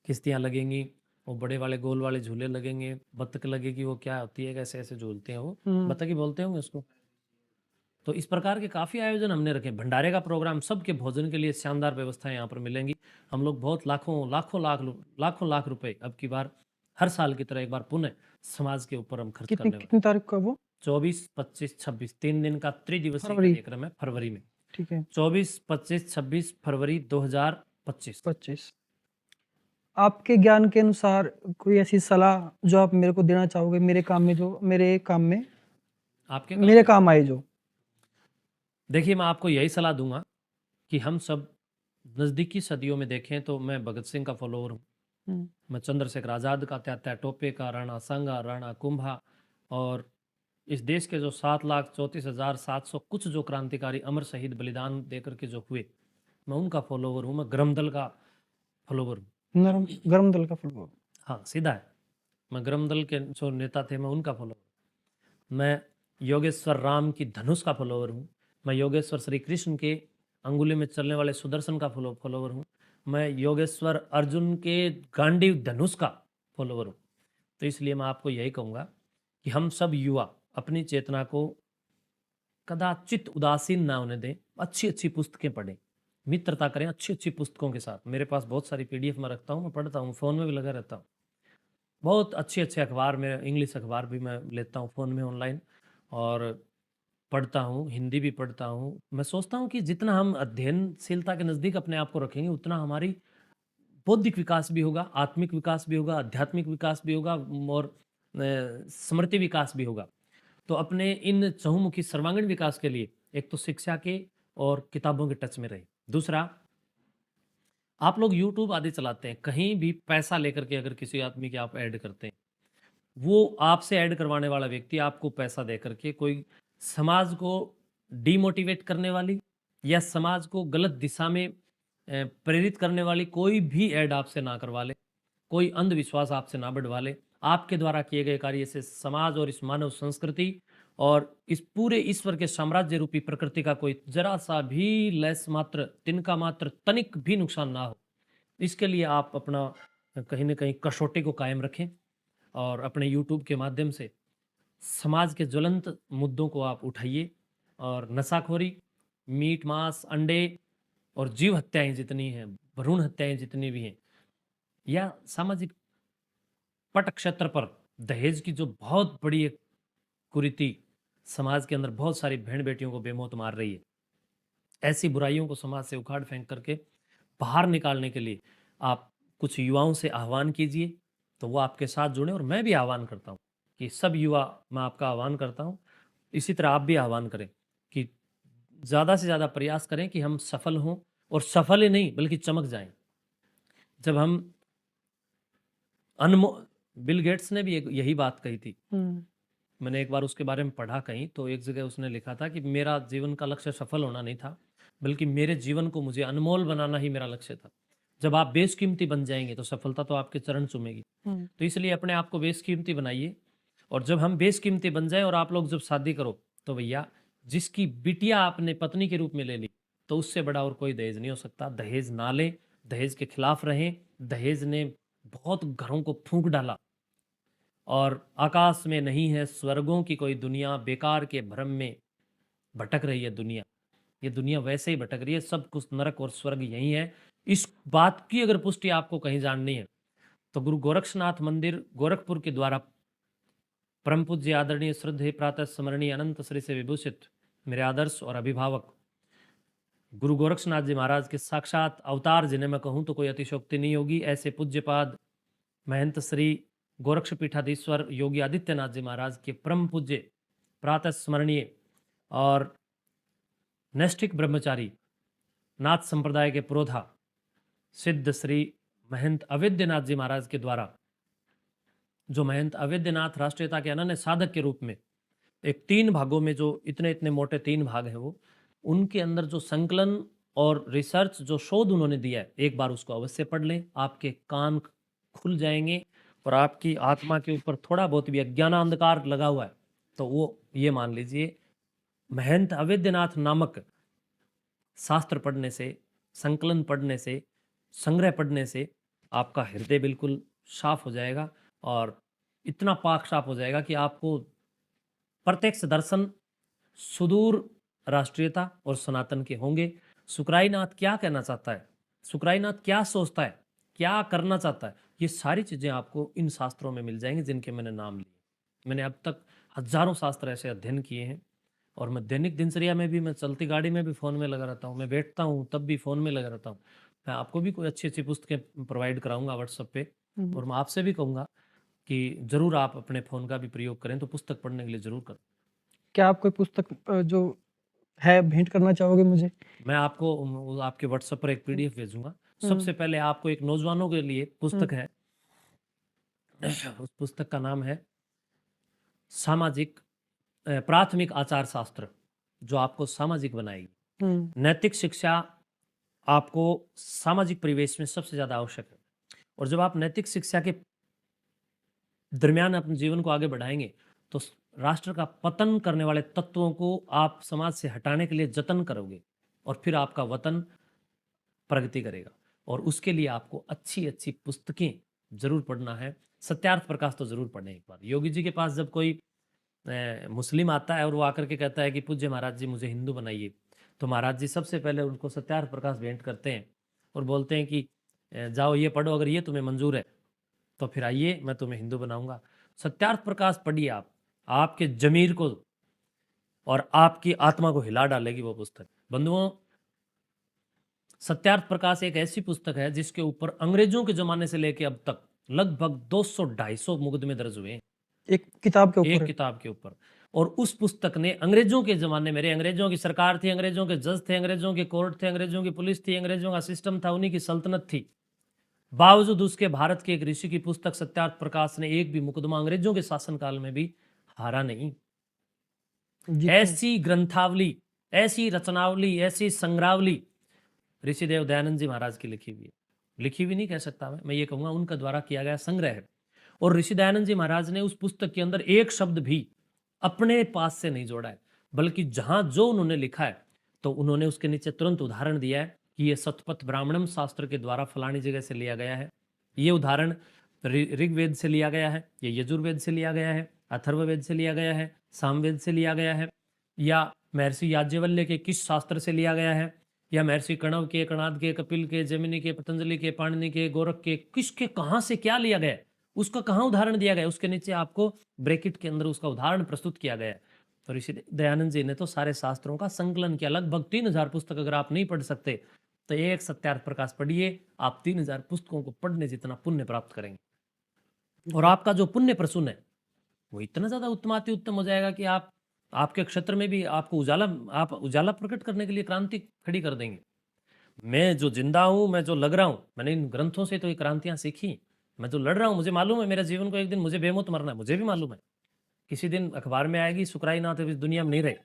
किश्तियाँ लगेंगी, वो बड़े वाले गोल वाले झूले लगेंगे, बत्तख लगेगी, वो क्या होती है, कैसे ऐसे झूलते हैं वो, बत्तख ही बोलते होंगे उसको। तो इस प्रकार के काफ़ी आयोजन हमने रखे। भंडारे का प्रोग्राम, सबके भोजन के लिए शानदार व्यवस्थाएं यहाँ पर मिलेंगी। हम लोग बहुत लाखों लाख रुपए अब की बार हर साल की तरह एक बार पुनः समाज के ऊपर हम खर्च करने वाले। कितनी तारीख को वो? 24, 25, 26 3 दिन का त्रिदिवसीय फरवरी। कार्यक्रम है फरवरी में। ठीक है। 24, 25, 26 फरवरी 2025। आपके ज्ञान के अनुसार कोई ऐसी सलाह जो आप मेरे को देना चाहोगे मेरे काम में आपके मेरे काम आए जो? देखिए, मैं आपको यही सलाह दूंगा कि हम सब नज़दीकी सदियों में देखें तो मैं भगत सिंह का फॉलोअर हूँ, मैं चंद्रशेखर आज़ाद का, त्यात्या टोपे का, राणा सांगा, राणा कुंभा और इस देश के जो 7,34,700 कुछ जो क्रांतिकारी अमर शहीद बलिदान देकर के जो हुए, मैं उनका फॉलोअर हूँ। मैं गरम दल का फॉलोअर हूँ। गरम दल का फॉलोअर? हाँ, सीधा है। मैं गरम दल के जो नेता थे मैं उनका फॉलोअर। मैं योगेश्वर राम की धनुष का फॉलोअर हूँ। मैं योगेश्वर श्री कृष्ण के अंगुली में चलने वाले सुदर्शन का फॉलोअर हूँ। मैं योगेश्वर अर्जुन के गांडीव धनुष का फॉलोअर हूँ। तो इसलिए मैं आपको यही कहूँगा कि हम सब युवा अपनी चेतना को कदाचित उदासीन ना होने दें, अच्छी अच्छी पुस्तकें पढ़ें, मित्रता करें अच्छी अच्छी पुस्तकों के साथ। मेरे पास बहुत सारी PDF मैं रखता हूँ, मैं पढ़ता हूँ, फ़ोन में भी लगा रहता हूँ। बहुत अच्छे अच्छे अखबार में, इंग्लिश अखबार भी मैं लेता हूँ फ़ोन में ऑनलाइन और पढ़ता हूँ, हिंदी भी पढ़ता हूँ। मैं सोचता हूँ कि जितना हम अध्ययनशीलता के नज़दीक अपने आप को रखेंगे उतना हमारी बौद्धिक विकास भी होगा, आत्मिक विकास भी होगा, आध्यात्मिक विकास भी होगा और स्मृति विकास भी होगा। तो अपने इन चहुमुखी सर्वांगीण विकास के लिए एक तो शिक्षा के और किताबों के टच में रहे। दूसरा, आप लोग YouTube आदि चलाते हैं, कहीं भी पैसा लेकर के अगर किसी आदमी की आप ऐड करते हैं, वो आपसे ऐड करवाने वाला व्यक्ति आपको पैसा दे करके कोई समाज को डीमोटिवेट करने वाली या समाज को गलत दिशा में प्रेरित करने वाली कोई भी ऐड आपसे ना करवा ले, कोई अंधविश्वास आपसे ना बढ़वा ले, आपके द्वारा किए गए कार्य से समाज और इस मानव संस्कृति और इस पूरे ईश्वर के साम्राज्य रूपी प्रकृति का कोई जरा सा भी लेस मात्र, तिनका मात्र, तनिक भी नुकसान ना हो, इसके लिए आप अपना कहीं ना कहीं कसौटी को कायम रखें और अपने यूट्यूब के माध्यम से समाज के ज्वलंत मुद्दों को आप उठाइए। और नशाखोरी, मीट मांस, अंडे और जीव हत्याएं जितनी हैं, भ्रूण हत्याएं जितनी भी हैं, या सामाजिक पट क्षेत्र पर दहेज की जो बहुत बड़ी एक कुरीति समाज के अंदर बहुत सारी बहन बेटियों को बेमौत मार रही है, ऐसी बुराइयों को समाज से उखाड़ फेंक करके बाहर निकालने के लिए आप कुछ युवाओं से आह्वान कीजिए, तो वो आपके साथ जुड़े। और मैं भी आह्वान करता हूँ कि सब युवा, मैं आपका आह्वान करता हूँ, इसी तरह आप भी आह्वान करें कि ज़्यादा से ज़्यादा प्रयास करें कि हम सफल हों, और सफल ही नहीं बल्कि चमक जाएं। जब हम बिल गेट्स ने भी यही बात कही थी। मैंने एक बार उसके बारे में पढ़ा कहीं, तो एक जगह उसने लिखा था कि मेरा जीवन का लक्ष्य सफल होना नहीं था, बल्कि मेरे जीवन को मुझे अनमोल बनाना ही मेरा लक्ष्य था। जब आप बेशकीमती बन जाएंगे तो सफलता तो आपके चरण चूमेगी। तो इसलिए अपने आप को बेशकीमती बनाइए। और जब हम बेशकीमती बन जाएं और आप लोग जब शादी करो, तो भैया जिसकी बिटिया आपने पत्नी के रूप में ले ली, तो उससे बड़ा और कोई दहेज नहीं हो सकता। दहेज ना लें, दहेज के खिलाफ रहें। दहेज ने बहुत घरों को फूंक डाला, और आकाश में नहीं है स्वर्गों की कोई दुनिया, बेकार के भ्रम में भटक रही है दुनिया। ये दुनिया वैसे ही भटक रही है, सब कुछ नरक और स्वर्ग यही है। इस बात की अगर पुष्टि आपको कहीं जाननी है, तो गुरु गोरक्षनाथ मंदिर गोरखपुर के द्वारा परम पूज्य आदरणीय श्रद्धेय प्रातः स्मरणीय अनंत श्री से विभूषित मेरे आदर्श और अभिभावक गुरु गोरक्षनाथ जी महाराज के साक्षात अवतार, जिन्हें मैं कहूँ तो कोई अतिशोक्ति नहीं होगी, ऐसे पूज्यपाद महंत श्री गोरक्षपीठाधीश्वर योगी आदित्यनाथ जी महाराज के परम पूज्य प्रातः स्मरणीय और नैष्ठिक ब्रह्मचारी नाथ संप्रदाय के पुरोधा सिद्ध श्री महंत अवेद्यनाथ जी महाराज के द्वारा, जो महंत अवेद्यनाथ राष्ट्रीयता के अनन्य साधक के रूप में एक 3 भागों में, जो इतने इतने मोटे 3 भाग हैं, वो उनके अंदर जो संकलन और रिसर्च, जो शोध उन्होंने दिया है, एक बार उसको अवश्य पढ़ लें। आपके कान खुल जाएंगे और आपकी आत्मा के ऊपर थोड़ा बहुत भी अज्ञान अंधकार लगा हुआ है, तो वो ये मान लीजिए महंत अवेद्यनाथ नामक शास्त्र पढ़ने से, संकलन पढ़ने से, संग्रह पढ़ने से आपका हृदय बिल्कुल साफ हो जाएगा, और इतना पाक साफ हो जाएगा कि आपको प्रत्यक्ष दर्शन सुदूर राष्ट्रीयता और सनातन के होंगे। सुकराईनाथ क्या कहना चाहता है, सुकराईनाथ क्या सोचता है, क्या करना चाहता है, ये सारी चीज़ें आपको इन शास्त्रों में मिल जाएंगी जिनके मैंने नाम लिए। मैंने अब तक हजारों शास्त्र ऐसे अध्ययन किए हैं, और मैं दैनिक दिनचर्या में भी, मैं चलती गाड़ी में भी फ़ोन में लगा रहता हूँ, मैं बैठता हूँ तब भी फ़ोन में लगा रहता हूँ। मैं आपको भी कोई अच्छी अच्छी पुस्तकें प्रोवाइड कराऊंगा व्हाट्सएप पे, और मैं आपसे भी कहूँगा कि ज़रूर आप अपने फ़ोन का भी प्रयोग करें, तो पुस्तक पढ़ने के लिए ज़रूर करें। क्या आप कोई पुस्तक जो है भेंट करना चाहोगे मुझे? मैं आपको आपके व्हाट्सएप पर एक पीडीएफ भेजूंगा। सबसे पहले आपको एक नौजवानों के लिए पुस्तक है, उस पुस्तक का नाम है सामाजिक प्राथमिक आचार शास्त्र, जो आपको सामाजिक बनाएगी। नैतिक शिक्षा आपको सामाजिक परिवेश में सबसे ज्यादा आवश्यक है, और जब आप नैतिक शिक्षा के दरमियान अपने जीवन को आगे बढ़ाएंगे, तो राष्ट्र का पतन करने वाले तत्वों को आप समाज से हटाने के लिए जतन करोगे, और फिर आपका वतन प्रगति करेगा। और उसके लिए आपको अच्छी अच्छी पुस्तकें जरूर पढ़ना है। सत्यार्थ प्रकाश तो जरूर पढ़ें एक बार। योगी जी के पास जब कोई मुस्लिम आता है और वो आकर के कहता है कि पूज्य महाराज जी मुझे हिंदू बनाइए, तो महाराज जी सबसे पहले उनको सत्यार्थ प्रकाश भेंट करते हैं और बोलते हैं कि जाओ ये पढ़ो, अगर ये तुम्हें मंजूर है तो फिर आइए मैं तुम्हें हिंदू बनाऊंगा। सत्यार्थ प्रकाश पढ़िए आप, आपके जमीर को और आपकी आत्मा को हिला डालेगी वो पुस्तक। बंधुओं, सत्यार्थ प्रकाश एक ऐसी पुस्तक है जिसके ऊपर अंग्रेजों के जमाने से लेकर अब तक लगभग 200-250 मुकदमे दर्ज हुए हैं, एक किताब के ऊपर, एक किताब के ऊपर। और उस पुस्तक ने अंग्रेजों के जमाने में, अंग्रेजों की सरकार थी, अंग्रेजों के जज थे, अंग्रेजों के कोर्ट थे, अंग्रेजों की पुलिस थी, अंग्रेजों का सिस्टम था, उन्हीं की सल्तनत थी, बावजूद उसके भारत के एक ऋषि की पुस्तक सत्यार्थ प्रकाश ने एक भी मुकदमा अंग्रेजों के शासनकाल में भी हारा नहीं। ऐसी ग्रंथावली, ऐसी रचनावली, ऐसी संग्रहावली ऋषिदेव दयानंद जी महाराज की लिखी हुई है। लिखी हुई नहीं कह सकता मैं ये कहूँगा उनका द्वारा किया गया संग्रह है। और ऋषि दयानंद जी महाराज ने उस पुस्तक के अंदर एक शब्द भी अपने पास से नहीं जोड़ा है, बल्कि जहां जो उन्होंने लिखा है तो उन्होंने उसके नीचे तुरंत उदाहरण दिया है कि ये सतपथ ब्राह्मणम शास्त्र के द्वारा फलानी जगह से लिया गया है, ये उदाहरण ऋग्वेद से लिया गया है, ये यजुर्वेद से लिया गया है, अथर्ववेद से लिया गया है, सामवेद से लिया गया है, या महर्षि याज्ञवल्क्य के किस शास्त्र से लिया गया है, या महर्षि कणव के, कणाद के, कपिल के, जैमिनी के, पतंजलि के, पाणिनि के, गोरख के, किसके कहाँ से क्या लिया गया है, उसका कहाँ उदाहरण दिया गया है, उसके नीचे आपको ब्रैकेट के अंदर उसका उदाहरण प्रस्तुत किया गया है। तो ऋषि दयानंद जी ने तो सारे शास्त्रों का संकलन किया, लगभग 3000 पुस्तक। अगर आप नहीं पढ़ सकते तो एक सत्यार्थ प्रकाश पढ़िए, आप 3000 पुस्तकों को पढ़ने जितना पुण्य प्राप्त करेंगे, और आपका जो पुण्य प्रसून है वो इतना ज्यादा उत्तमाति उत्तम हो जाएगा कि आप आपके क्षेत्र में भी आपको आप उजाला प्रकट करने के लिए क्रांति खड़ी कर देंगे। मैं जो जिंदा हूं, मैं जो लग रहा हूं, मैंने इन ग्रंथों से तो ये क्रांतियां सीखी। मैं जो लड़ रहा हूं, मुझे मालूम है मेरा जीवन को एक दिन मुझे बेमौत मरना है, मुझे भी मालूम है। किसी दिन अखबार में आएगी सुकराई नाथ इस दुनिया में नहीं रहे,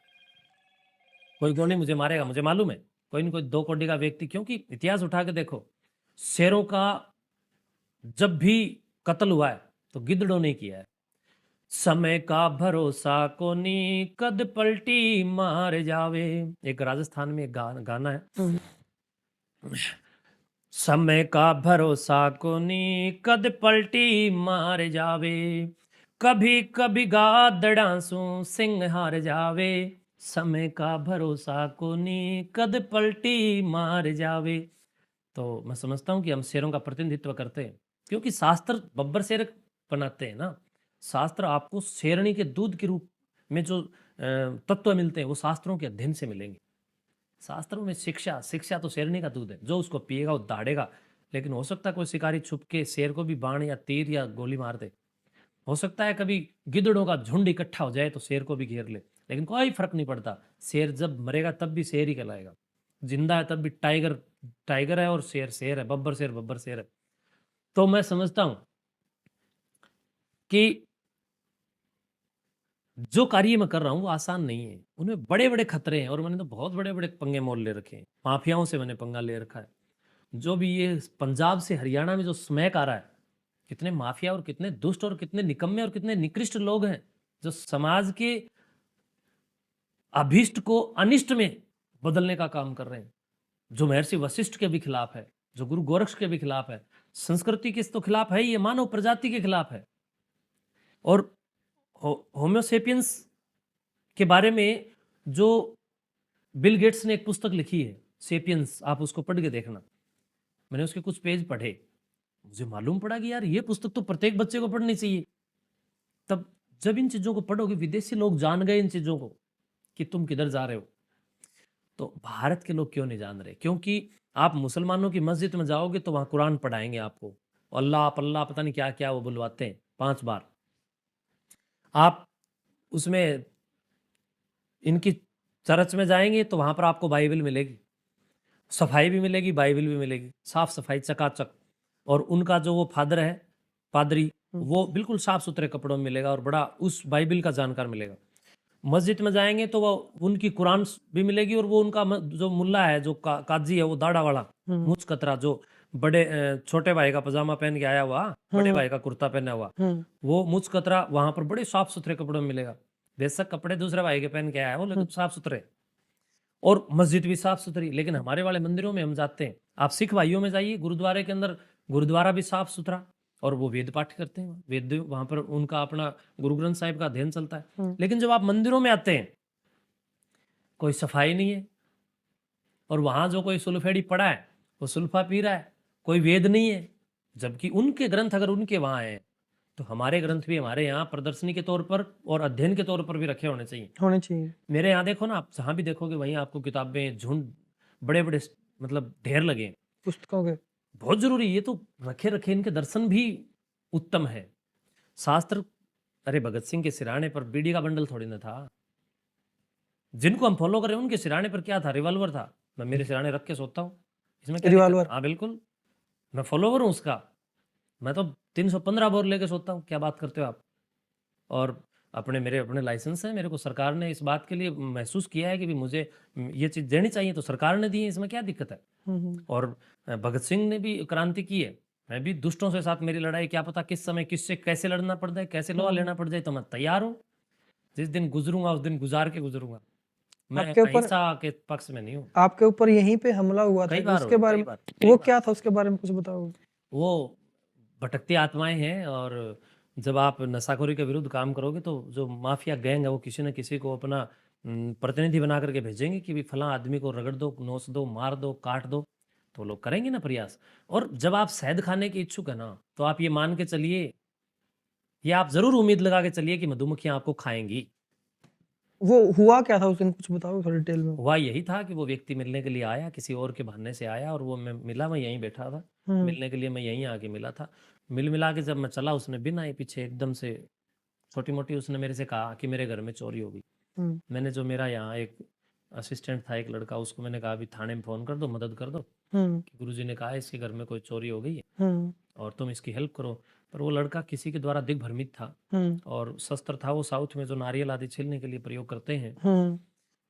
कोई गोली मुझे मारेगा, मुझे मालूम है। कोई न कोई 2 कौड़ी का व्यक्ति, क्योंकि इतिहास उठा के देखो, शेरों का जब भी कत्ल हुआ है तो गिद्धड़ों ने किया है। समय का भरोसा कोनी, कद पलटी मार जावे, एक राजस्थान में एक गाना है। समय का भरोसा कोनी, कद पलटी मार जावे, कभी कभी गादड़ा सू सिंह हार जावे, समय का भरोसा कोनी, कद पलटी मार जावे। तो मैं समझता हूं कि हम शेरों का प्रतिनिधित्व करते हैं, क्योंकि शास्त्र बब्बर शेर बनाते हैं ना। शास्त्र आपको शेरनी के दूध के रूप में जो तत्व मिलते हैं वो शास्त्रों के अध्ययन से मिलेंगे। शास्त्रों में शिक्षा तो शेरनी का दूध है, जो उसको पिएगा वो दाढ़ेगा। लेकिन हो सकता है कोई शिकारी छुप के शेर को भी बाण या तीर या गोली मार दे, हो सकता है कभी गिद्धड़ों का झुंड इकट्ठा हो जाए तो शेर को भी घेर ले, लेकिन कोई फर्क नहीं पड़ता। शेर जब मरेगा तब भी शेर ही कहलाएगा, जिंदा है तब भी टाइगर टाइगर है, और शेर शेर है, बब्बर शेर है। तो मैं समझता हूं कि जो कार्य मैं कर रहा हूं वो आसान नहीं है, उनमें बड़े बड़े खतरे हैं, और मैंने तो बहुत बड़े बड़े पंगे मोल ले रखे हैं। माफियाओं से मैंने पंगा ले रखा है। जो भी ये पंजाब से हरियाणा में जो स्मैक आ रहा है, कितने माफिया और कितने दुष्ट और कितने निकम्मे और कितने निकृष्ट लोग हैं जो समाज के अभीष्ट को अनिष्ट में बदलने का काम कर रहे हैं, जो महर्षि वशिष्ठ के भी खिलाफ है, जो गुरु गोरक्ष के भी खिलाफ है, संस्कृति के तो खिलाफ है, ये मानव प्रजाति के खिलाफ है। और होम्योसेपियंस के बारे में जो बिल गेट्स ने एक पुस्तक लिखी है सेपियंस, आप उसको पढ़ के देखना। मैंने उसके कुछ पेज पढ़े, मुझे मालूम पड़ा कि यार ये पुस्तक तो प्रत्येक बच्चे को पढ़नी चाहिए। तब जब इन चीजों को पढ़ोगे, विदेशी लोग जान गए इन चीजों को कि तुम किधर जा रहे हो, तो भारत के लोग क्यों नहीं जान रहे? क्योंकि आप मुसलमानों की मस्जिद में जाओगे तो वहां कुरान पढ़ाएंगे आपको, अल्लाह पल्ला पता नहीं क्या क्या वो बुलवाते हैं 5 बार। आप उसमें इनकी चर्च में जाएंगे तो वहां पर आपको बाइबल मिलेगी, सफाई भी मिलेगी, बाइबल भी मिलेगी, साफ सफाई चकाचक। और उनका जो वो फादर है, पादरी, वो बिल्कुल साफ सुथरे कपड़ों में मिलेगा और बड़ा उस बाइबल का जानकार मिलेगा। मस्जिद में जाएंगे तो वो उनकी कुरान भी मिलेगी, और वो उनका जो मुल्ला है, जो काजी है, वो दाढ़ा वाला मुझ कतरा, जो बड़े छोटे भाई का पजामा पहन के आया हुआ, बड़े भाई का कुर्ता पहना हुआ, वो मुझ कतरा वहां पर बड़े साफ सुथरे कपड़ों में मिलेगा। बेशक कपड़े दूसरे भाई के पहन के आया हो, लेकिन साफ सुथरे, और मस्जिद भी साफ सुथरी। लेकिन हमारे वाले मंदिरों में हम जाते हैं, आप सिख भाइयों में जाइए, गुरुद्वारे के अंदर गुरुद्वारा भी साफ सुथरा, और वो वेद पाठ करते हैं, वेद वहां पर उनका अपना गुरु ग्रंथ साहिब का अध्ययन चलता है। लेकिन जब आप मंदिरों में आते हैं, कोई सफाई नहीं है, और वहां जो कोई सुल्फेड़ी पड़ा है वो सुल्फा पी रहा है, कोई वेद नहीं है। जबकि उनके ग्रंथ अगर उनके वहां है तो हमारे ग्रंथ भी हमारे यहाँ प्रदर्शनी के तौर पर और अध्ययन के तौर पर भी रखे होने चाहिए। मेरे यहाँ देखो ना, आप जहां भी देखोगे वहीं आपको किताबें झुंड बड़े बड़े मतलब ढेर लगे पुस्तकों के। बहुत जरूरी, ये तो रखे इनके दर्शन भी उत्तम है। शास्त्र, अरे भगत सिंह के सिराने पर बीड़ी का बंडल थोड़ी ना था, जिनको हम फॉलो करें उनके सिराने पर क्या था? रिवॉल्वर था। मैं मेरे सिराने रख के सोता हूँ, इसमें क्या रिवॉल्वर? हाँ बिल्कुल, मैं फॉलोवर हूँ उसका। मैं तो 315 बोर लेके सोता हूँ, क्या बात करते हो आप? और अपने लाइसेंस है, मेरे को सरकार ने इस बात के लिए महसूस किया है कि भी मुझे ये चीज देनी चाहिए, तो सरकार ने दी है, इसमें क्या दिक्कत है? और भगत सिंह ने भी क्रांति की है, मैं भी दुष्टों से साथ मेरी लड़ाई, क्या पता किस समय किससे कैसे लड़ना पड़ जाए, कैसे लोहा लेना पड़ जाए, तो मैं तैयार हूँ। जिस दिन गुजरूंगा उस दिन गुजार के गुजरूंगा। मैं आपके ऊपर अहिंसा के पक्ष में नहीं हूँ। आपके ऊपर यहीं पे हमला हुआ था कई कि बार उसके हुए, बारे कई में, बार, वो कई बार। क्या था उसके बारे में कुछ बताओ? वो भटकती आत्माएं हैं, और जब आप नशाखोरी के विरुद्ध काम करोगे तो जो माफिया गैंग है वो किसी न किसी को अपना प्रतिनिधि बना करके भेजेंगे कि भी फलां आदमी को रगड़ दो, नोच दो, मार दो, काट दो, तो वो लोग करेंगे ना प्रयास। और जब आप शहद खाने के इच्छुक है ना, तो आप ये मान के चलिए, या आप जरूर उम्मीद लगा के चलिए कि मधुमक्खियां आपको खाएंगी। वो हुआ क्या था उस दिन, कुछ बताओ थोड़ा डिटेल में। हुआ यही था कि वो व्यक्ति मिलने के लिए आया, किसी और के बहाने से आया, और वो मैं मिला, मैं यहीं बैठा था, मिलने के लिए मैं यहीं आके मिला था। मिला के जब मैं चला, उसने बिना आए पीछे एकदम से छोटी मोटी उसने मेरे से कहा कि मेरे घर में चोरी हो गई। मैंने जो मेरा यहाँ एक असिस्टेंट था, एक लड़का, उसको मैंने कहा अभी थाने में फ़ोन कर दो, मदद कर दो, कि गुरुजी ने कहा है इसके घर में कोई चोरी हो गई है और तुम इसकी हेल्प करो। पर वो लड़का किसी के द्वारा दिग्भ्रमित था, और शस्त्र था वो साउथ में जो नारियल आदि छीलने के लिए प्रयोग करते हैं,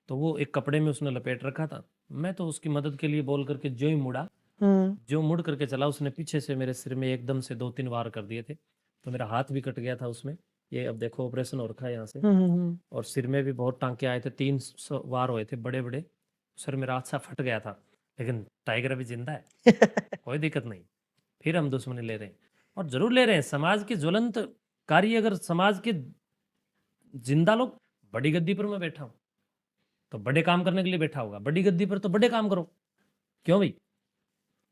तो वो एक कपड़े में उसने लपेट रखा था। मैं तो उसकी मदद के लिए बोल करके जो ही मुड़ा, जो मुड़ करके चला, उसने पीछे से मेरे सिर में एकदम से 2-3 वार कर दिए थे, तो मेरा हाथ भी कट गया था उसमें। ये अब देखो ऑपरेशन हो रखा है यहाँ से, और सिर में भी बहुत टांके आए थे, 3 वार हुए थे बड़े बड़े। सर मेरा अच्छा फट गया था, लेकिन टाइगर अभी जिंदा है, कोई दिक्कत नहीं। फिर हम दुश्मनी ले रहे हैं, और जरूर ले रहे हैं। समाज के ज्वलंत कार्य, अगर समाज के जिंदा लोग, बड़ी गद्दी पर मैं बैठा हूँ तो बड़े काम करने के लिए बैठा होगा, बड़ी गद्दी पर तो बड़े काम करो। क्यों भाई?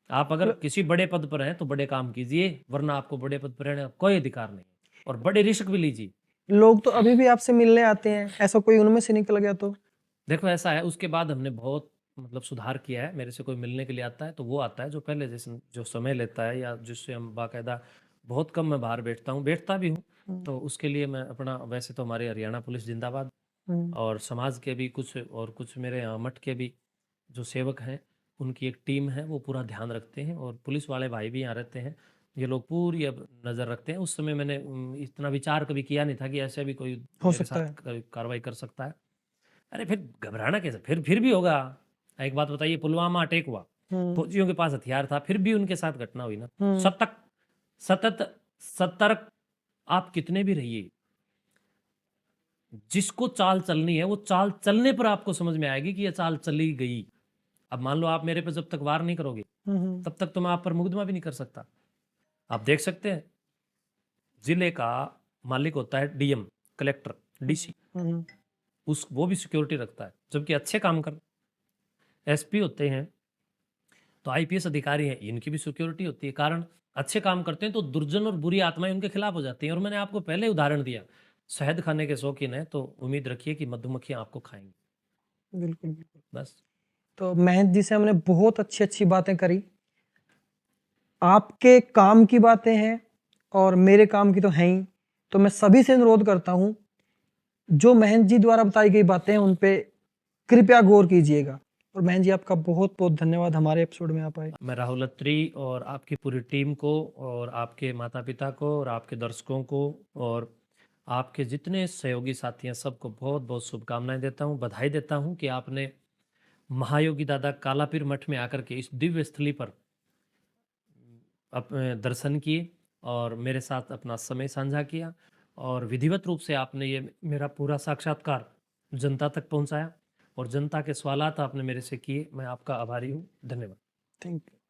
आप अगर किसी बड़े पद पर हैं तो बड़े काम कीजिए, वरना आपको बड़े पद पर रहने का कोई अधिकार नहीं, और बड़े रिस्क भी लीजिए। लोग तो अभी भी आपसे मिलने आते हैं, ऐसा कोई उनमें से निकल गया तो? देखो ऐसा है, उसके बाद हमने बहुत मतलब सुधार किया है। मेरे से कोई मिलने के लिए आता है तो वो आता है जो पहले जैसे जो समय लेता है, या जिससे हम बाकायदा, बहुत कम मैं बाहर बैठता हूँ, बैठता भी हूँ, तो उसके लिए मैं अपना, वैसे तो हमारे हरियाणा पुलिस जिंदाबाद, और समाज के भी कुछ, और कुछ मेरे यहाँ मठ के भी जो सेवक हैं, उनकी एक टीम है, वो पूरा ध्यान रखते हैं, और पुलिस वाले भाई भी यहाँ रहते हैं, ये लोग पूरी अब नज़र रखते हैं। उस समय मैंने इतना विचार कभी किया नहीं था कि ऐसे भी कोई हो मेरे सकता साथ है। कार्रवाई कर सकता है। अरे फिर घबराना कैसे, फिर भी होगा। एक बात बताइए, पुलवामा अटैक हुआ, फौजियों के पास हथियार था, फिर भी उनके साथ घटना हुई ना। सतत सतत सतर्क आप कितने भी रहिए, जिसको चाल चलनी है वो चाल चलने पर आपको समझ में आएगी कि यह चाल चली गई। अब मान लो आप मेरे पे जब तक वार नहीं करोगे, तब तक तो मैं आप पर मुकदमा भी नहीं कर सकता। आप देख सकते हैं, जिले का मालिक होता है डीएम, कलेक्टर, डीसी, उस वो भी सिक्योरिटी रखता है, जबकि अच्छे काम कर। एसपी होते हैं तो आईपीएस अधिकारी हैं, इनकी भी सिक्योरिटी होती है, कारण अच्छे काम करते हैं तो दुर्जन और बुरी आत्माएं उनके खिलाफ हो जाती हैं। और मैंने आपको पहले उदाहरण दिया, शहद खाने के शौकीन है तो उम्मीद रखिए कि मधुमक्खियां आपको खाएंगी। बिल्कुल बिल्कुल। बस। तो महेंद्र जी से हमने बहुत अच्छी अच्छी बातें करी, आपके काम की बातें हैं और मेरे काम की तो हैं ही। तो मैं सभी से अनुरोध करता हूं, जो महेंद्र जी द्वारा बताई गई बातें हैं उन पे कृपया गौर कीजिएगा। और महेंद्र जी आपका बहुत बहुत धन्यवाद हमारे एपिसोड में आप आए। मैं राहुल अत्री और आपकी पूरी टीम को, और आपके माता पिता को, और आपके दर्शकों को, और आपके जितने सहयोगी साथी हैं, सबको बहुत बहुत शुभकामनाएं देता हूं, बधाई देता हूं कि आपने महायोगी दादा कालापीर मठ में आकर के इस दिव्य स्थली पर अपने दर्शन किए, और मेरे साथ अपना समय साझा किया, और विधिवत रूप से आपने ये मेरा पूरा साक्षात्कार जनता तक पहुंचाया, और जनता के सवालात आपने मेरे से किए। मैं आपका आभारी हूँ। धन्यवाद। Thank you.